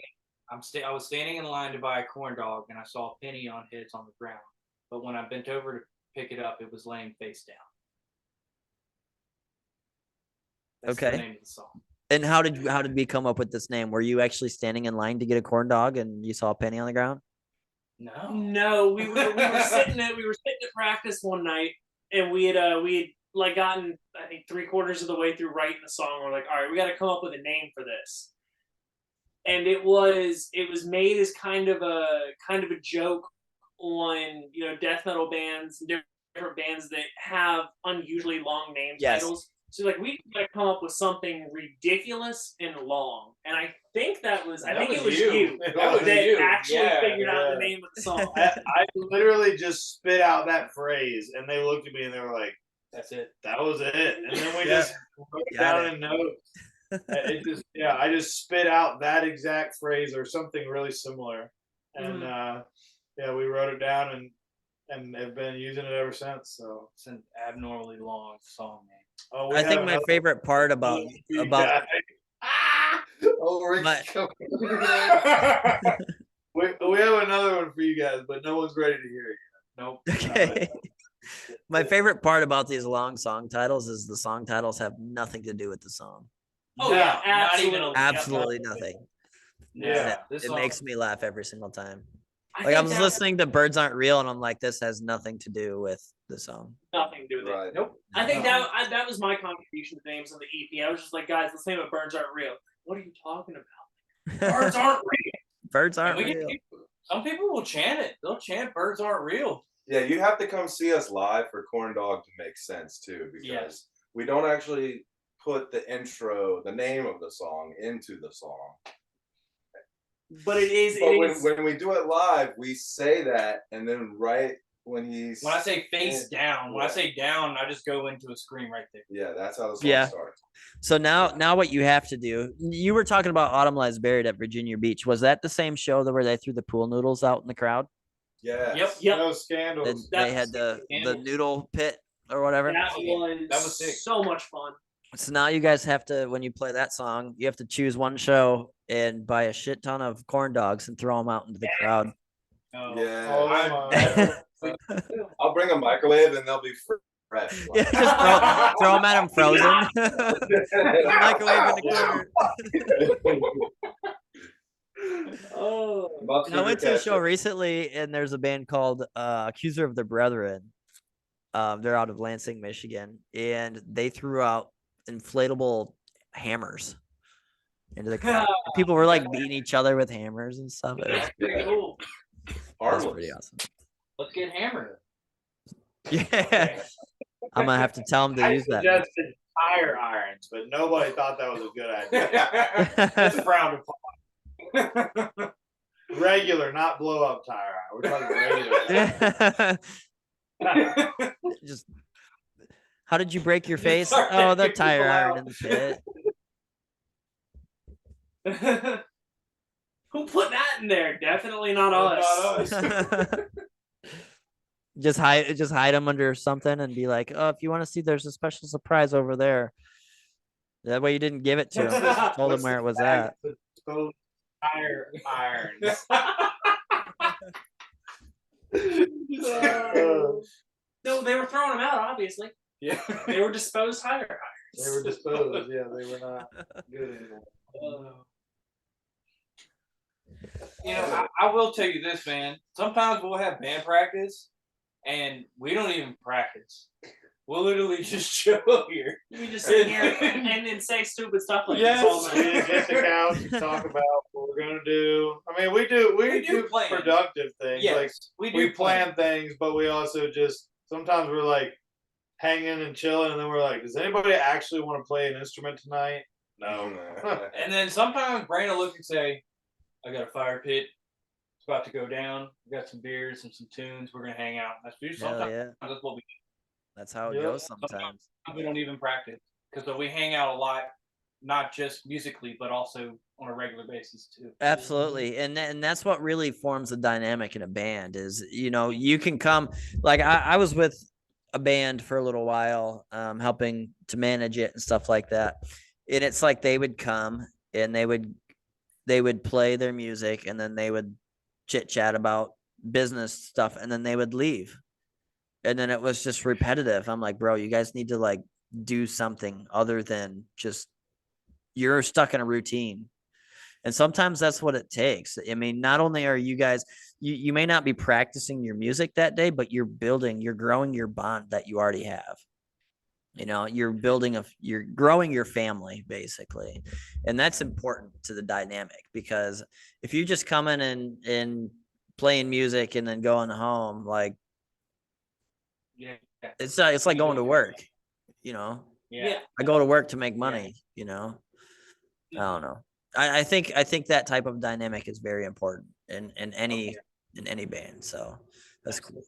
standing in line to buy a corn dog, and I saw a penny on heads on the ground. But when I bent over to pick it up, it was laying face down. That's the Okay. name of the song. And how did we come up with this name? Were you actually standing in line to get a corn dog and you saw a penny on the ground? No, we were sitting at practice one night, and we had like gotten, I think, 3/4 of the way through writing the song. We're like, all right, we got to come up with a name for this. And it was made as kind of a joke on, you know, death metal bands, different bands that have unusually long name titles. So like we got to come up with something ridiculous and long. And I think it was you that actually figured out the name of the song. I literally just spit out that phrase, and they looked at me and they were like, That's it. "That was it." And then we just wrote it down in notes. I just spit out that exact phrase or something really similar, and we wrote it down and have been using it ever since. So It's an abnormally long song name. oh, I think my favorite part about we have another one for you guys, but no one's ready to hear it yet. Nope. Okay. My favorite part about these long song titles is the song titles have nothing to do with the song. Oh yeah, absolutely. Absolutely nothing. Yeah. It makes me laugh every single time. Like I was listening to Birds Aren't Real and I'm like, this has nothing to do with the song. Nothing to do with it. Right. Nope. I think that was my contribution to names on the EP. I was just like, guys, let's name it Birds Aren't Real. What are you talking about? Birds aren't real. Birds aren't real. Some people will chant it. They'll chant "Birds aren't real." Yeah, you have to come see us live for Corn Dog to make sense too, because we don't actually put the intro, the name of the song, into the song. But it is. But when we do it live, we say that, and then right when I say face down, when I say down, I just go into a scream right there. Yeah, that's how the song starts. So now what you have to do, you were talking about Autumn Lies Buried at Virginia Beach. Was that the same show where they threw the pool noodles out in the crowd? Yeah. Yep. No scandals. They had the noodle pit or whatever. That was sick. So much fun. So now you guys have to, when you play that song, you have to choose one show and buy a shit ton of corn dogs and throw them out into the crowd. Oh. Yeah. I'll bring a microwave and they'll be fresh. Yeah, just throw them at them frozen. Microwave in the corner. I went to a show recently and there's a band called Accuser of the Brethren. They're out of Lansing, Michigan, and they threw out inflatable hammers into the crowd. People were like beating each other with hammers and stuff. It was pretty cool. That's pretty awesome. Let's get hammered. Yeah. I'm gonna have to tell them to use that. I suggested tire irons, but nobody thought that was a good idea. It's frowned upon. Regular, not blow up tire iron. We're talking regular. Just How did you break your You face? start Oh, the taking tire people iron out. in the pit. Who put that in there? Definitely not Not us. us. Just hide them under something and be like, oh, if you want to see, there's a special surprise over there. That way you didn't give it to him. Just told him where it was at. Tire irons. No, they were throwing them out. Obviously, Yeah, they were disposed higher. they were disposed. Yeah, they were not good anymore. You know, I will tell you this, man. Sometimes we'll have band practice, and we don't even practice. We'll literally just show up here. You just sit here and then say stupid stuff like Yes. this all We night. get the couch and talk about what we're gonna do. I mean, we do plan. productive things. Yes, Like we do we plan things, but we also just sometimes we're like hanging and chilling, and then we're like, does anybody actually want to play an instrument tonight? No. And then sometimes Brandon will look and say, I got a fire pit. It's about to go down. We got some beers and some tunes. We're going to hang out. That's usually Hell sometimes yeah. that's what we do. That's how it Yeah. goes sometimes. We don't even practice because we hang out a lot, not just musically, but also on a regular basis too. Absolutely. And that's what really forms the dynamic in a band is, you can come like I was with a band for a little while, helping to manage it and stuff like that. And it's like they would come and they would play their music and then they would chit chat about business stuff and then they would leave. And then it was just repetitive. I'm like, bro, you guys need to like do something other than just you're stuck in a routine. And sometimes that's what it takes. I mean, not only are you guys, you may not be practicing your music that day, but you're growing your bond that you already have. You're you're growing your family basically. And that's important to the dynamic because if you just come in and playing music and then going home, like Yeah. it's like going to work, Yeah. I go to work to make money, I don't know. I think that type of dynamic is very important in any band. So that's cool.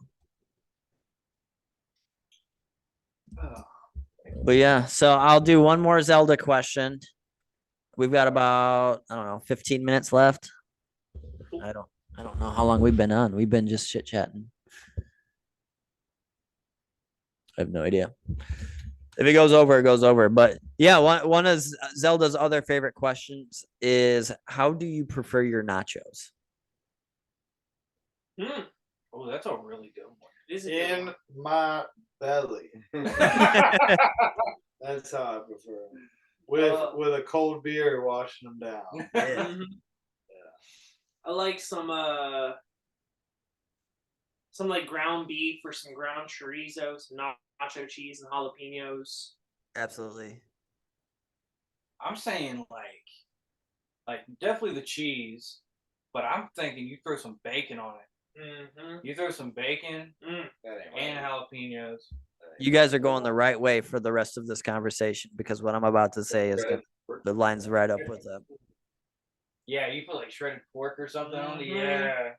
But yeah, so I'll do one more Zelda question. We've got about, I don't know, 15 minutes left. I don't know how long we've been on. We've been just chit chatting. I have no idea. If it goes over, it goes over. But yeah, one of Zelda's other favorite questions is how do you prefer your nachos? Oh, that's a really good one. This is a good In one. my belly. That's how I prefer 'em. With a cold beer washing them down. Yeah. Mhm. I like some like ground beef or some ground chorizo, some nacho cheese and jalapenos. Absolutely. I'm saying like definitely the cheese, but I'm thinking you throw some bacon on it. Mm-hmm. You throw some bacon and jalapenos. You guys are going the right way for the rest of this conversation because what I'm about to say is the lines right up with them. Yeah, you put like shredded pork or something on it. Mhm. Yeah.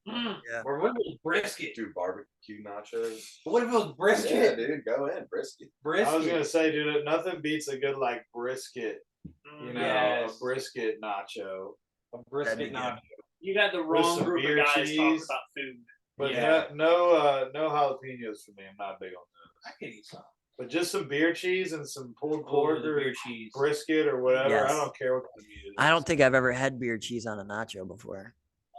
Yeah. Or what if it was brisket? Do barbecue nachos. What if it was brisket? Yeah, dude, go in brisket. Brisket. I was gonna say, dude, nothing beats a good like brisket. Yes. A brisket nacho. A brisket That'd be nacho. You got the With wrong some group beer of guys talking cheese. about food. But Yeah. no jalapenos for me. I'm not big on those. I could eat some. But just some beer cheese and some pulled Oh, pork the or beer cheese. brisket or whatever. Yes. I don't care what kind of meat it is. I don't think I've ever had beer cheese on a nacho before.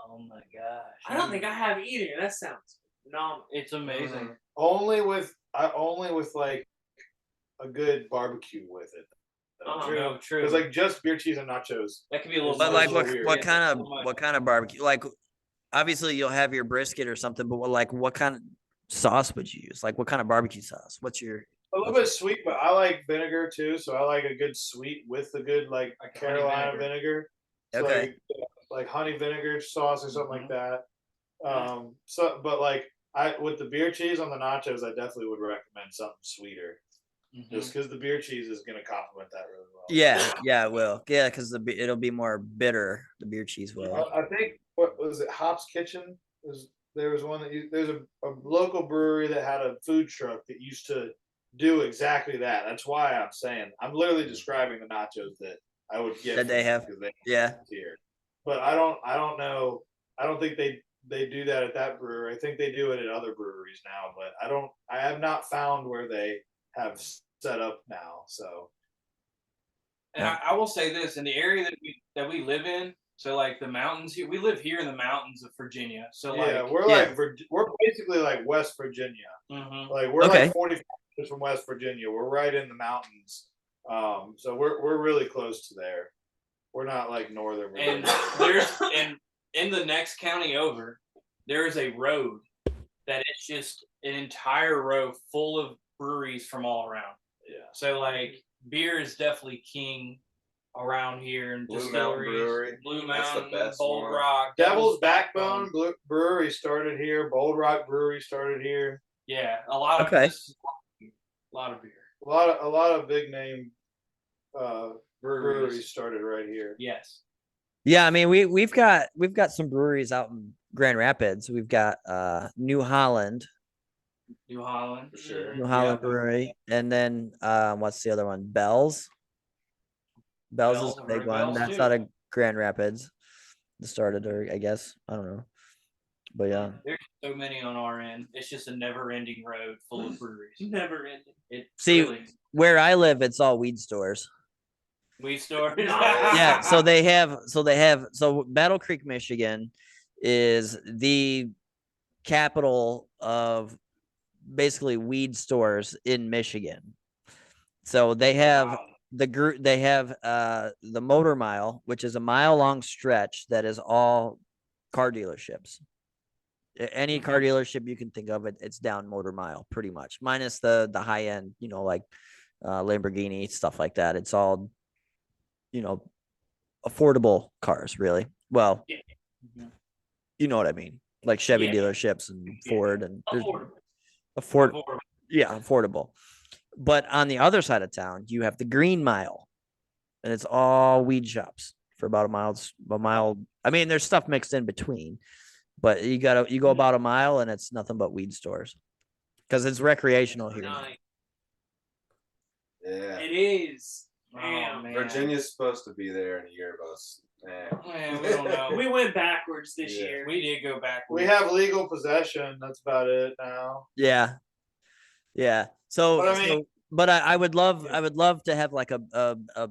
Oh my gosh. I don't think I have either. That sounds phenomenal. It's amazing. Only with like a good barbecue with it. True, true. Because like just beer cheese and nachos. that could be a little. But It's like a little weird. what Yeah, kind a of little much. what kind of barbecue? Like obviously you'll have your brisket or something, but what kind of sauce would you use? Like what kind of barbecue sauce? What's your A little bit sweet, but I like vinegar too. So I like a good sweet with a good like Like honey Carolina vinegar. vinegar. So Okay. like honey vinegar sauce or something Mhm. like that. So but like I with the beer cheese on the nachos, I definitely would recommend something sweeter. Mhm. Just because the beer cheese is gonna complement that really well. Yeah, it will. Yeah, because it'll be more bitter. The beer cheese will. I think what was it? Hop's Kitchen there was one that there's a local brewery that had a food truck that used to do exactly that. That's why I'm saying I'm literally describing the nachos that I would get That they have. because they Yeah. here. But I don't know. I don't think they do that at that brewery. I think they do it at other breweries now, but I have not found where they have set up now. So And I will say this: in the area that we live in, so like the mountains here, we live here in the mountains of Virginia. So yeah, like, we're basically like West Virginia. mhm. Like we're Okay. like 45 minutes from West Virginia. We're right in the mountains. So we're really close to there. We're not like northern Virginia. And there's in the next county over, there is a road that it's just an entire row full of breweries from all around. Yeah. So like beer is definitely king around here, and Blue Mountain distilleries. Brewery. Blue That's the Mountain, best Bold one. Rock, Devil's Backbone Brewery started here. Bold Rock Brewery started here. Yeah, a lot of Okay. a lot of beer. A lot of big name breweries started right here. Yes. Yeah, I mean we've got some breweries out in Grand Rapids. We've got New Holland, New Holland. For sure. New Holland Yeah. Brewery, and then what's the other one? Bell's. Bell's is Bell's, a big right, one. Bell's That's too. out of Grand Rapids. It started, or I guess I don't know, but yeah. There's so many on our end. It's just a never-ending road full of breweries. Never ending. It See, really, where I live, it's all weed stores. we started. Yeah, so Battle Creek, Michigan is the capital of basically weed stores in Michigan. So they have Wow. the Motor Mile, which is a mile-long stretch that is all car dealerships. Any car dealership you can think of, it's down Motor Mile pretty much, minus the high end, like Lamborghini, stuff like that. It's all affordable cars, really. Well, Yeah. you know what I mean, like Chevy Yeah. dealerships and Ford and Affordable. affordable. But on the other side of town, you have the Green Mile, and it's all weed shops for about a mile. I mean, there's stuff mixed in between, but you go about a mile, and it's nothing but weed stores because it's recreational here. Nice. Yeah. It is. Oh, Damn. man. Virginia's supposed to be there in a year, but Man, we don't know. We went backwards this Yeah. year. We did go back. We have legal possession. That's about it now. Yeah. So, But I mean- I would love to have like a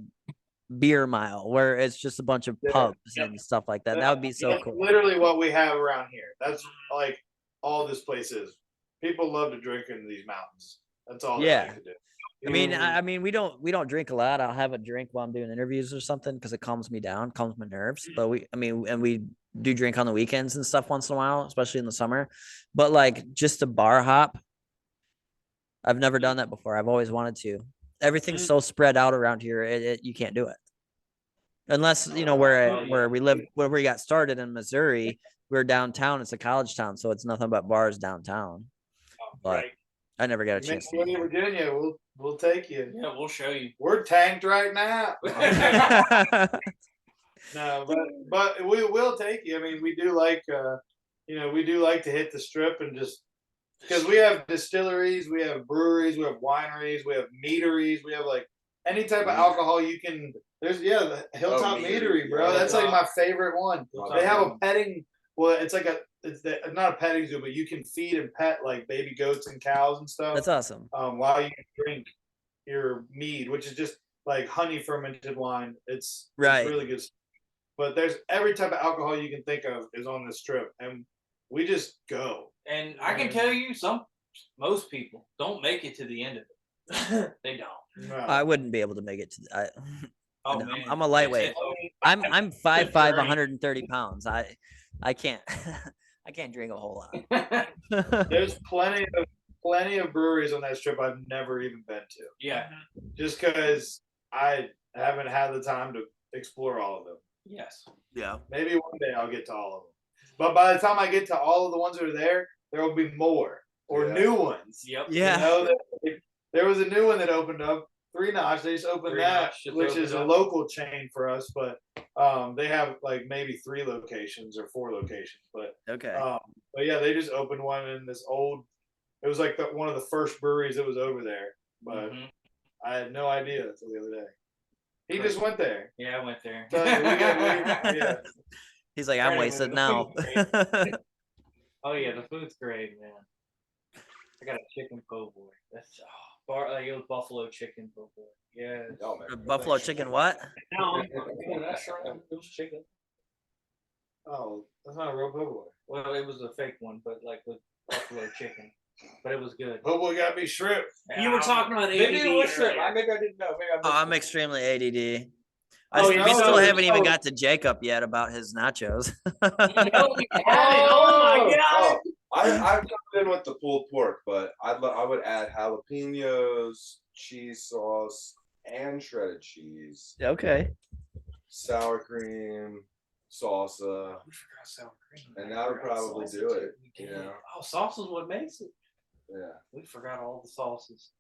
beer mile where it's just a bunch of Yeah. pubs and stuff like that. That would be so That's cool. literally what we have around here. That's like all this place is. People love to drink in these mountains. That's all they Yeah. like to do. I mean, we don't drink a lot. I'll have a drink while I'm doing interviews or something because it calms me down, calms my nerves. But we do drink on the weekends and stuff once in a while, especially in the summer. But like just a bar hop, I've never done that before. I've always wanted to. Everything's so spread out around here, you can't do it. Unless, where we live, where we got started in Missouri, we're downtown. It's a college town, so it's nothing but bars downtown. But Right. I never got a You chance make to. way to Virginia, we'll take you. Yeah, we'll show you. We're tanked right now. No, but we will take you. I mean, we do like to hit the strip and just because we have distilleries, we have breweries, we have wineries, we have meaderies, we have like any type of alcohol you can. There's the Hilltop Meadery, bro. That's like my favorite one. They have a petting. Well, it's not a petting zoo, but you can feed and pet like baby goats and cows and stuff. That's awesome. While you drink your mead, which is just like honey fermented wine. It's really good. But there's every type of alcohol you can think of is on this trip, and we just go. And I can tell you, most people don't make it to the end of it. They don't. No. I wouldn't be able to make it to. Oh, No, man. I'm a lightweight. I'm 5'5", 130 pounds. I can't I can't drink a whole lot. There's plenty of breweries on that strip I've never even been to. Yeah. Just because I haven't had the time to explore all of them. Yes. Yeah. Maybe one day I'll get to all of them. But by the time I get to all of the ones that are there will be more or new ones. Yep. Yeah. There was a new one that opened up. Three Notch. They just opened that, which is a local chain for us, but they have like maybe 3 locations or 4 locations. But Okay. but yeah, they just opened one in this old. It was like one of the first breweries that was over there, but Mhm. I had no idea until the other day. He just went there. Yeah, I went there. So yeah. He's like, I'm Brandon, wasted the now. food's Oh yeah, the food's great, man. I got a chicken po' boy. That's it was buffalo chicken po' boy. Yeah. Oh, man. Buffalo chicken what? No, It was chicken. Oh, that's not a real po' boy. Well, it was a fake one, but like with buffalo chicken. But it was good. Po' boy gotta be shrimp. you were talking about Maybe ADD it was shrimp. earlier. Maybe I didn't know. Maybe I Oh, missed I'm it. extremely ADD. Oh, we yeah, still no, haven't even no. got to Jacob yet about his nachos. No, we haven't. Oh my god. I've jumped in with the pulled pork, but I would add jalapenos, cheese sauce, and shredded cheese, Okay. sour cream, salsa, We forgot sour cream. and that would probably do it. You know, Oh, sauce is what makes it. yeah. We forgot all the sauces.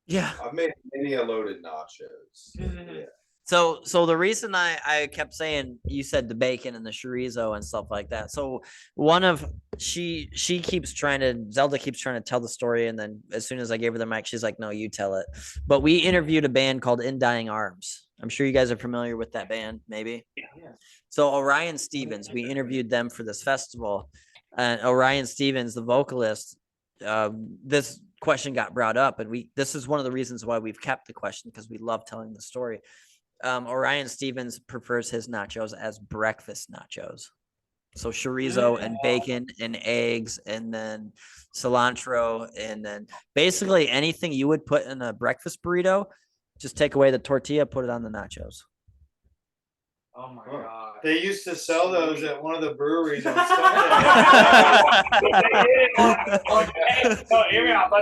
Yeah. I've made many a loaded nachos. Mhm. Yeah. So the reason I kept saying, you said the bacon and the chorizo and stuff like that. So she keeps trying to, Zelda keeps trying to tell the story, and then as soon as I gave her the mic, she's like, no, you tell it. But we interviewed a band called In Dying Arms. I'm sure you guys are familiar with that band, maybe. Yeah. So Orion Stevens, we interviewed them for this festival, and Orion Stevens, the vocalist, this question got brought up, and this is one of the reasons why we've kept the question, because we love telling the story. Orion Stevens prefers his nachos as breakfast nachos. So chorizo and bacon and eggs, and then cilantro, and then basically anything you would put in a breakfast burrito, just take away the tortilla, put it on the nachos. Oh my Oh. god. They used to sell those at one of the breweries on Sunday.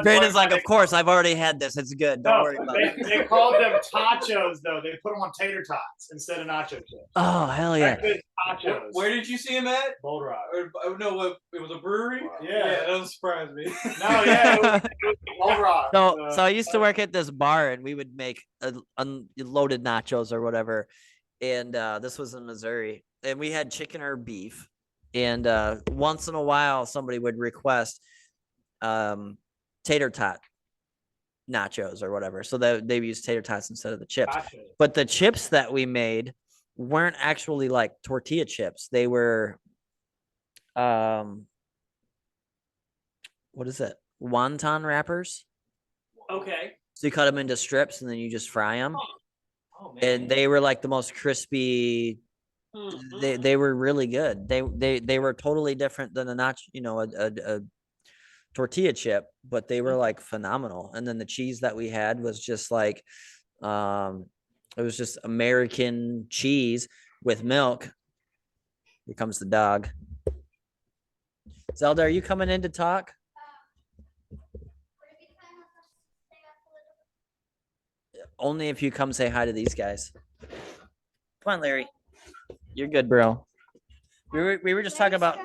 Brandon's like, of course, I've already had this. It's good. Don't worry about it. They called them tachos though. They put them on tater tots instead of nacho chips. Oh, hell yeah. Breakfast tachos. Where did you see him at? Bold Rock. No, it was a brewery. Wow. Yeah. that doesn't surprise me. No, yeah, it was Bold Rock. So I used to work at this bar, and we would make unloaded nachos or whatever. And this was in Missouri, and we had chicken or beef. And once in a while, somebody would request tater tot nachos or whatever. So they use tater tots instead of the chips. Tachos. But the chips that we made weren't actually like tortilla chips. They were, what is it? Wonton wrappers. Okay. So you cut them into strips, and then you just fry them. Oh man. And they were like the most crispy. They were really good. They were totally different than a tortilla chip, but they were like phenomenal. And then the cheese that we had was just like, it was just American cheese with milk. Here comes the dog. Zelda, are you coming in to talk? Only if you come say hi to these guys. Come on, Larry. You're good, bro. We were just talking about.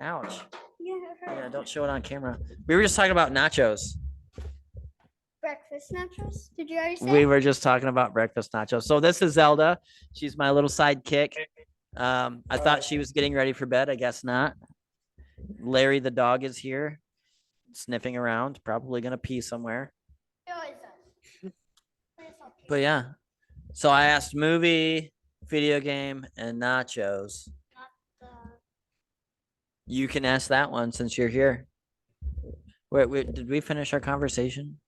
Ouch. Yeah, don't show it on camera. We were just talking about nachos. Breakfast nachos? Did you already say? We were just talking about breakfast nachos. So this is Zelda. She's my little sidekick. I thought she was getting ready for bed. I guess not. Larry the dog is here, sniffing around, probably gonna pee somewhere. He always does. But yeah. So I asked movie, video game, and nachos. You can ask that one since you're here. Wait, did we finish our conversation?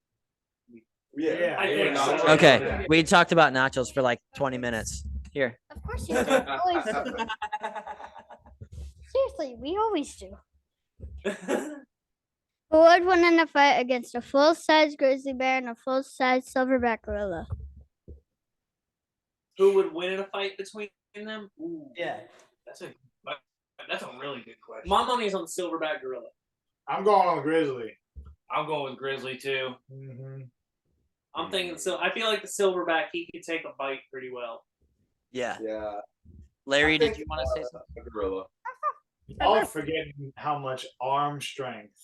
Yeah. I think so. Okay, we talked about nachos for like 20 minutes. Here. Of course you do. Always do. Seriously, we always do. Who would win in a fight against a full-size grizzly bear and a full-size silverback gorilla? Who would win in a fight between them? Ooh, Yeah. That's a really good question. my money's on the silverback gorilla. I'm going on the grizzly. I'm going with Grizzly too. Mm-hmm. I'm thinking so. I feel like the silverback, he could take a bite pretty well. Yeah. Yeah. Larry, I did think, you want to say something? a gorilla. Y'all are forgetting how much arm strength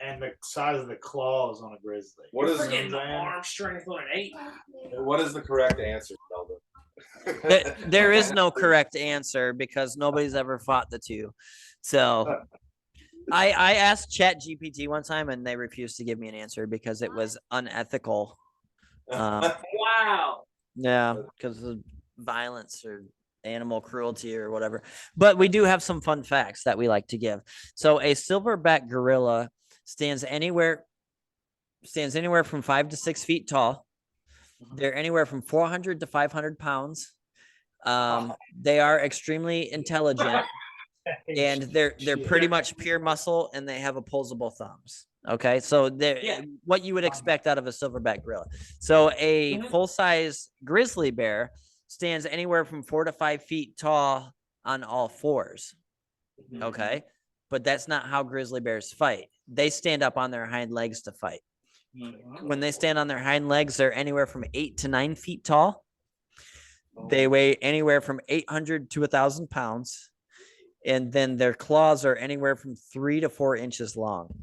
and the size of the claws on a grizzly. What You're is forgetting the man? arm strength on an ape. What is the correct answer, Zelda? There is no correct answer because nobody's ever fought the two. So I asked Chat GPT one time and they refused to give me an answer because it was unethical. Wow. Yeah, because of violence or animal cruelty or whatever. But we do have some fun facts that we like to give. So a silverback gorilla stands anywhere from 5 to 6 feet tall. They're anywhere from 400 to 500 pounds. They are extremely intelligent, and they're pretty much pure muscle, and they have opposable thumbs. Okay, so they're what you would expect out of a silverback gorilla. So a full-size grizzly bear stands anywhere from 4 to 5 feet tall on all fours. Okay, but that's not how grizzly bears fight. They stand up on their hind legs to fight. When they stand on their hind legs, they're anywhere from 8 to 9 feet tall. They weigh anywhere from 800 to 1,000 pounds. And then their claws are anywhere from 3 to 4 inches long.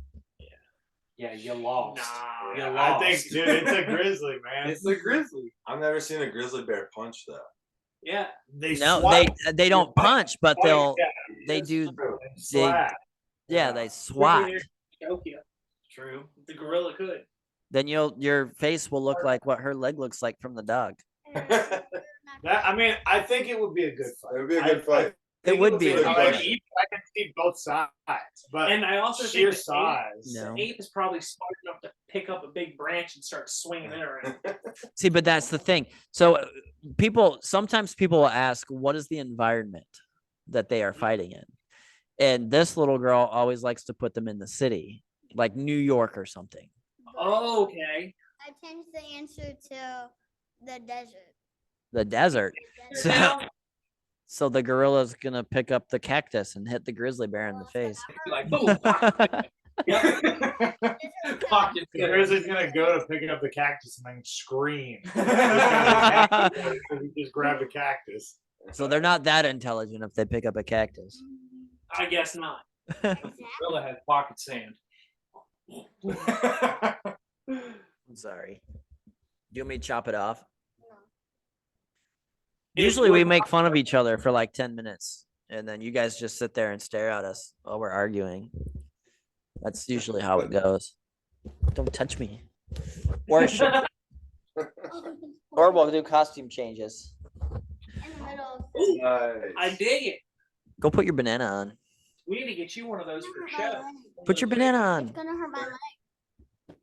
Yeah, you lost. Nah, You I lost. think, dude, it's a grizzly, man. It's the grizzly. I've never seen a grizzly bear punch though. Yeah. They No, swipe, they don't punch, but yeah, they it's do. true. They slap. They swat. Tokyo. True. The gorilla could. Then your face will look like what her leg looks like from the dog. That, I mean, I think it would be a good fight. It would be a good fight. It would be. a good I fight. can see both sides, but And I also sheer think size. No. the ape is probably smart enough to pick up a big branch and start swinging it around. See, but that's the thing. So sometimes people will ask, what is the environment that they are fighting in? And this little girl always likes to put them in the city, like New York or something. Oh, okay. I changed the answer to the desert. The desert. So, Now, so the gorilla's gonna pick up the cactus and hit the grizzly bear in the face. Like boom. Pocket The fair. grizzly's gonna go to pick up the cactus and then scream. He just grabbed the cactus. So they're not that intelligent if they pick up a cactus. I guess not. Gorilla has pocket sand. I'm sorry. Do you want me to chop it off? It Usually we would- make fun of each other for like 10 minutes and then you guys just sit there and stare at us while we're arguing. That's usually how it goes. Don't touch me. Or we'll do costume changes. In the middle. Nice. I dig it. Go put your banana on. We need to get you one of those for It's show. Put your banana on. gonna hurt my leg.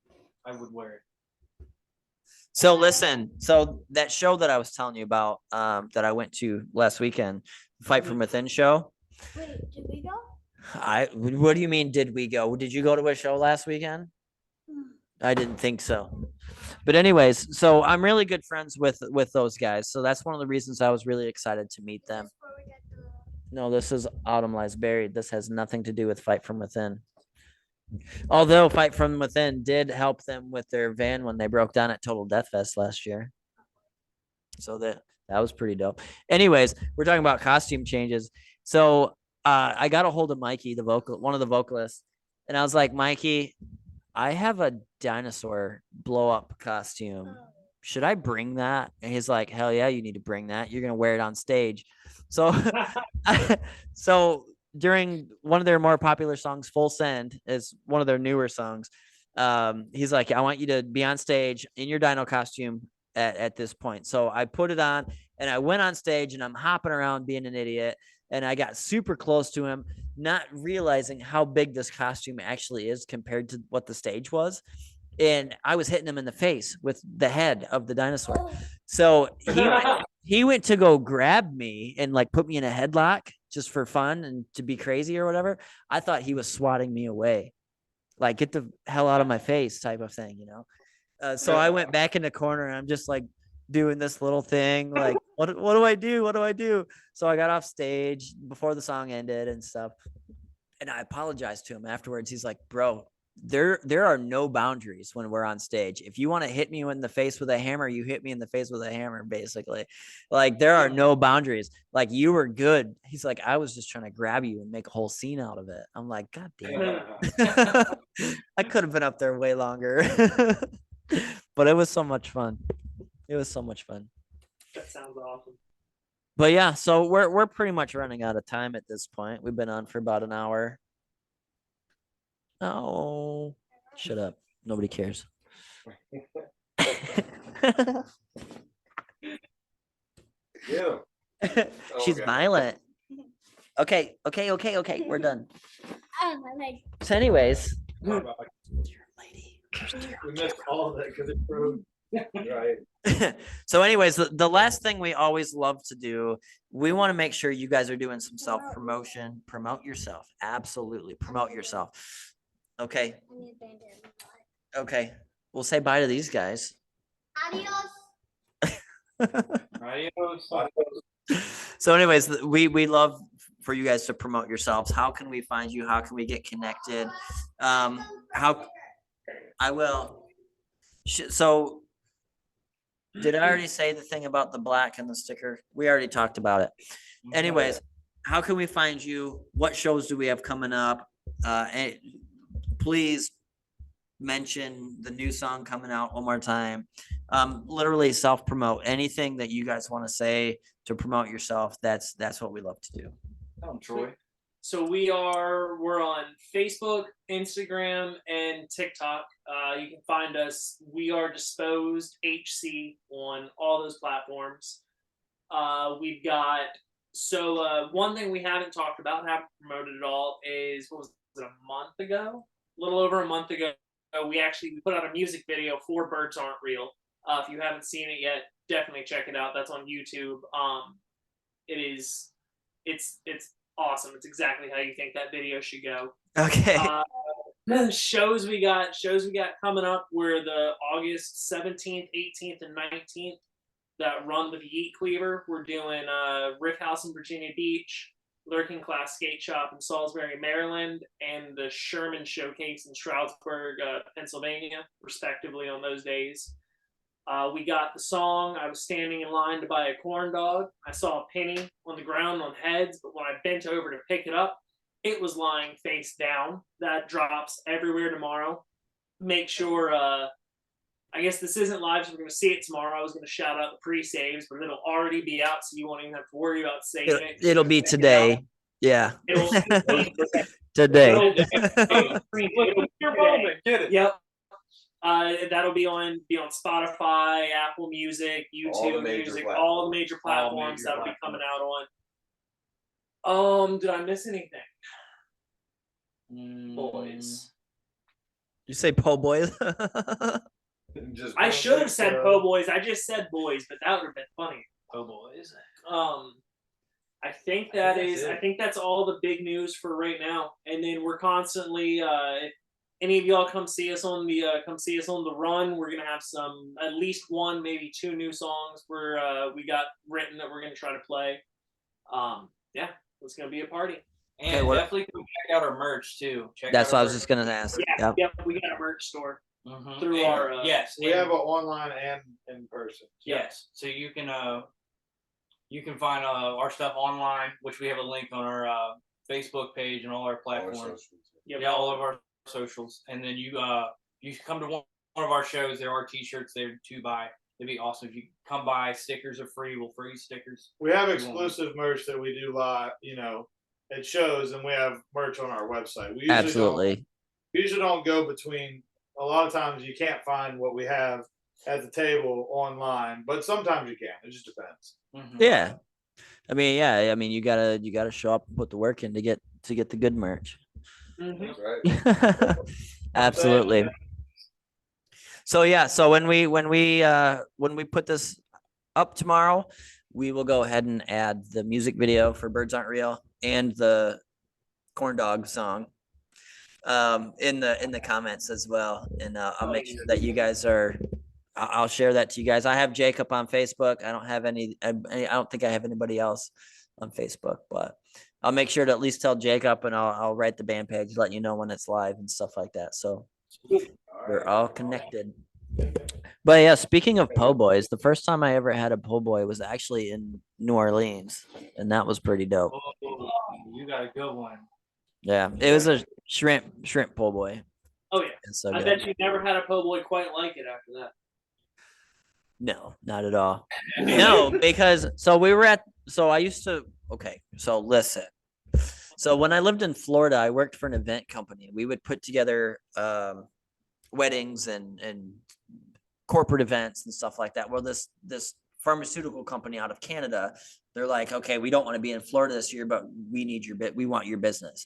I would wear it. So listen, so that show that I was telling you about, that I went to last weekend, Fight From Within show. Wait, did we go? What do you mean? Did we go? Did you go to a show last weekend? I didn't think so. But anyways, so I'm really good friends with those guys. So that's one of the reasons I was really excited to meet them. That's where we get the- No, this is Autumn Lies Buried. This has nothing to do with Fight From Within. Although Fight From Within did help them with their van when they broke down at Total Death Fest last year. So that was pretty dope. Anyways, we're talking about costume changes. So I got a hold of Mikey, one of the vocalists, and I was like, Mikey, I have a dinosaur blow up costume. Should I bring that? And he's like, hell yeah, you need to bring that. You're gonna wear it on stage. So so during one of their more popular songs, Full Send is one of their newer songs. He's like, I want you to be on stage in your dino costume at this point. So I put it on and I went on stage and I'm hopping around being an idiot. And I got super close to him, not realizing how big this costume actually is compared to what the stage was. And I was hitting him in the face with the head of the dinosaur. So he went to go grab me and like put me in a headlock just for fun and to be crazy or whatever. I thought he was swatting me away, like get the hell out of my face type of thing, you know? So I went back in the corner and I'm just like doing this little thing. Like, what do I do? What do I do? So I got off stage before the song ended and stuff. And I apologized to him afterwards. He's like, bro, there are no boundaries when we're on stage. If you want to hit me in the face with a hammer, you hit me in the face with a hammer, basically. Like, there are no boundaries. Like, you were good. He's like, I was just trying to grab you and make a whole scene out of it. I'm like, God damn it. I could have been up there way longer. But it was so much fun. It was so much fun. That sounds awesome. But yeah, so we're pretty much running out of time at this point. We've been on for about an hour. Oh, shut up. Nobody cares. Yeah. She's Okay. violent. Okay. We're done. Oh, my leg. So, anyways, How about- dear lady. We missed all of that because it proved. Right. So, anyways, the last thing we always love to do, we want to make sure you guys are doing some self promotion. Promote yourself. Absolutely. Promote yourself. Okay. I need a bandana. Okay. We'll say bye to these guys. Adios. Adios. So, anyways, we love for you guys to promote yourselves. How can we find you? How can we get connected? How I will. So, did I already say the thing about the black and the sticker? We already talked about it. Anyways, how can we find you? What shows do we have coming up? And please mention the new song coming out one more time. Literally self promote anything that you guys want to say to promote yourself. That's what we love to do. Tell 'em, Troy. So we're on Facebook, Instagram, and TikTok. You can find us. We are Disposed HC on all those platforms. We've got one thing we haven't talked about, haven't promoted at all, is what was it, a month ago? A little over a month ago, we put out a music video for Birds Aren't Real. If you haven't seen it yet, definitely check it out. That's on YouTube. It's awesome. It's exactly how you think that video should go. Okay. Shows we got coming up were the August 17th, 18th, and 19th that run with Yeet Cleaver. We're doing Rick House in Virginia Beach, Lurking Class Skate Shop in Salisbury, Maryland, and the Sherman Showcase in Stroudsburg, Pennsylvania, respectively, on those days. We got the song. I was standing in line to buy a corn dog. I saw a penny on the ground on heads, but when I bent over to pick it up, it was lying face down. That drops everywhere tomorrow. Make sure, I guess this isn't live, so we're going to see it tomorrow. I was going to shout out the pre-saves, but it'll already be out, so you won't even have to worry about saving it. It'll be today. Yeah. It'll Today. Your moment. Get it. Yep. That'll be on Spotify, Apple Music, YouTube Music, all the major platforms that'll be coming out on. Did I miss anything? Boys. You say po' boys? I should have said po' boys. I just said boys, but that would have been funny. Po' boys. I think that's all the big news for right now. And then we're constantly if any of y'all come see us on the run, we're gonna have at least one, maybe two new songs we got written that we're gonna try to play. Yeah, it's gonna be a party. And definitely come check out our merch too. That's what I was just gonna ask. Yep, we got a merch store Mm-hmm. through our yes, We have it online and in person. yes. So you can find our stuff online, which we have a link on our Facebook page and all our platforms. Yeah, all of our socials. And then you come to one of our shows. There are T-shirts there to buy. It'd be awesome if you come by. Stickers are free. We'll free stickers. We have exclusive merch that we do live, at shows, and we have merch on our website. We usually don't go between. A lot of times you can't find what we have at the table online, but sometimes you can. It just depends. Mm-hmm. Yeah. I mean, you gotta show up and put the work in to get the good merch. Mm-hmm. That's right. Absolutely. So yeah, so when we put this up tomorrow, we will go ahead and add the music video for Birds Aren't Real and the corn dog song in the comments as well, and I'll make sure that you guys are. I'll share that to you guys. I have Jacob on Facebook. I don't have I don't think I have anybody else on Facebook, but I'll make sure to at least tell Jacob, and I'll write the band page, let you know when it's live and stuff like that. So we're all connected. But yeah, speaking of po' boys, the first time I ever had a po' boy was actually in New Orleans, and that was pretty dope. Oh, you got a good one. Yeah, it was a shrimp po' boy. Oh yeah, So I bet you never had a po' boy quite like it after that. No, not at all. No, because so I used to. Okay, so listen. So when I lived in Florida, I worked for an event company. We would put together weddings and corporate events and stuff like that. Well, this pharmaceutical company out of Canada, they're like, okay, we don't want to be in Florida this year, but we need your we want your business.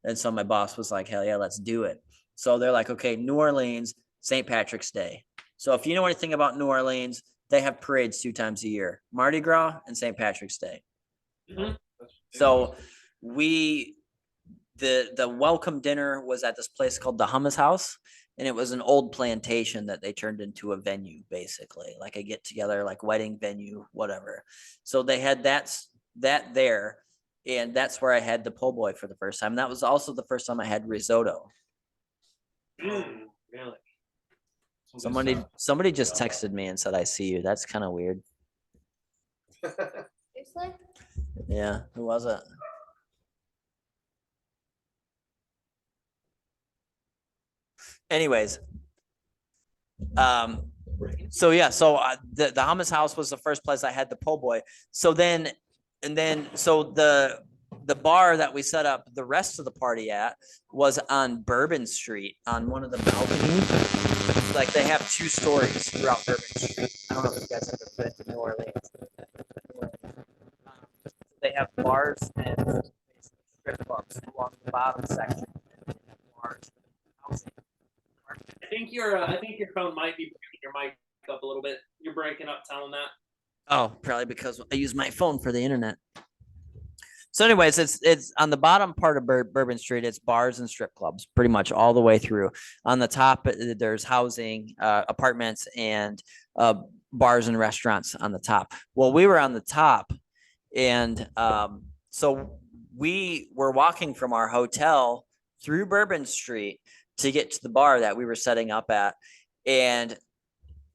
And so my boss was like, hell yeah, let's do it. So they're like, okay, New Orleans, St. Patrick's Day. So if you know anything about New Orleans, they have parades 2 times a year, Mardi Gras and St. Patrick's Day. Mhm. So the welcome dinner was at this place called the Hummus House, and it was an old plantation that they turned into a venue, basically like a get together, like wedding venue, whatever. So they had that there, and that's where I had the po' boy for the first time. That was also the first time I had risotto. Really? Somebody just texted me and said, I see you. That's kind of weird. Seriously? Yeah, who was it? Anyways, so yeah, so the Hummus House was the first place I had the po' boy. So then the bar that we set up the rest of the party at was on Bourbon Street on one of the balconies. Like they have 2 stories throughout Bourbon Street. I don't know if you guys have ever been to New Orleans. They have bars and strip clubs along the bottom section. Bars, housing. I think your phone might be breaking your mic up a little bit. You're breaking up telling that. Oh, probably because I use my phone for the internet. So anyways, it's on the bottom part of Bourbon Street. It's bars and strip clubs pretty much all the way through. On the top, there's housing, apartments, and bars and restaurants on the top. Well, we were on the top, and so we were walking from our hotel through Bourbon Street to get to the bar that we were setting up at. And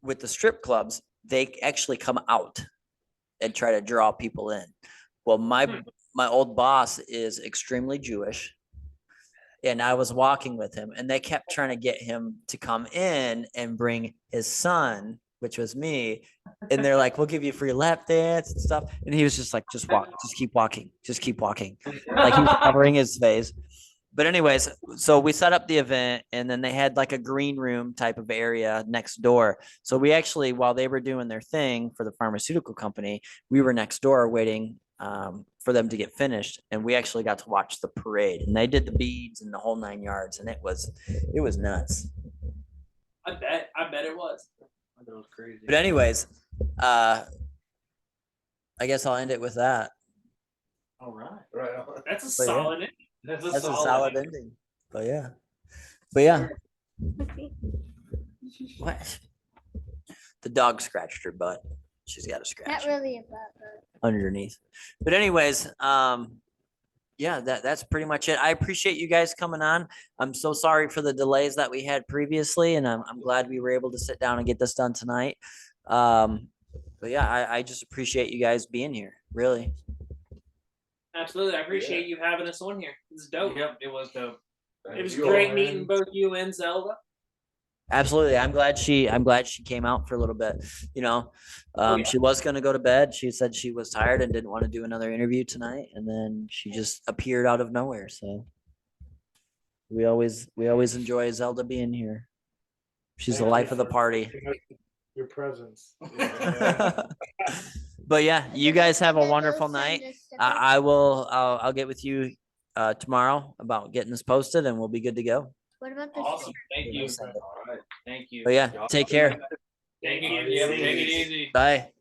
with the strip clubs, they actually come out and try to draw people in. Well, my old boss is extremely Jewish, and I was walking with him, and they kept trying to get him to come in and bring his son, which was me. And they're like, we'll give you free lap dance and stuff. And he was just like, just walk, just keep walking, just keep walking. Like he was covering his face. But anyways, so we set up the event, and then they had like a green room type of area next door. So we actually, while they were doing their thing for the pharmaceutical company, we were next door waiting for them to get finished, and we actually got to watch the parade. And they did the beads and the whole 9 yards, and it was nuts. I bet it was. That was crazy. But anyways, I guess I'll end it with that. All right. Right on. That's a But yeah. solid ending. That's That's a solid ending. But yeah. What? The dog scratched her butt. She's got a scratch Not really about that. underneath. But anyways, yeah, that's pretty much it. I appreciate you guys coming on. I'm so sorry for the delays that we had previously, and I'm glad we were able to sit down and get this done tonight. But yeah, I just appreciate you guys being here. Really. Absolutely. I appreciate you having us on here. It's dope. Yep, it was dope. It was You great all, meeting man. both you and Zelda. Absolutely. I'm glad she came out for a little bit. You know, Yeah. she was going to go to bed. She said she was tired and didn't want to do another interview tonight. And then she just appeared out of nowhere. So we always enjoy Zelda being here. She's the Thank life you of the for party. Your presence. But yeah, you guys have a Did wonderful those send night. us stickers? I'll get with you tomorrow about getting this posted, and we'll be good to go. What about the Awesome. Thank you. Send it. All right. Thank you. But yeah, take care. Take it easy. Take it easy. Bye.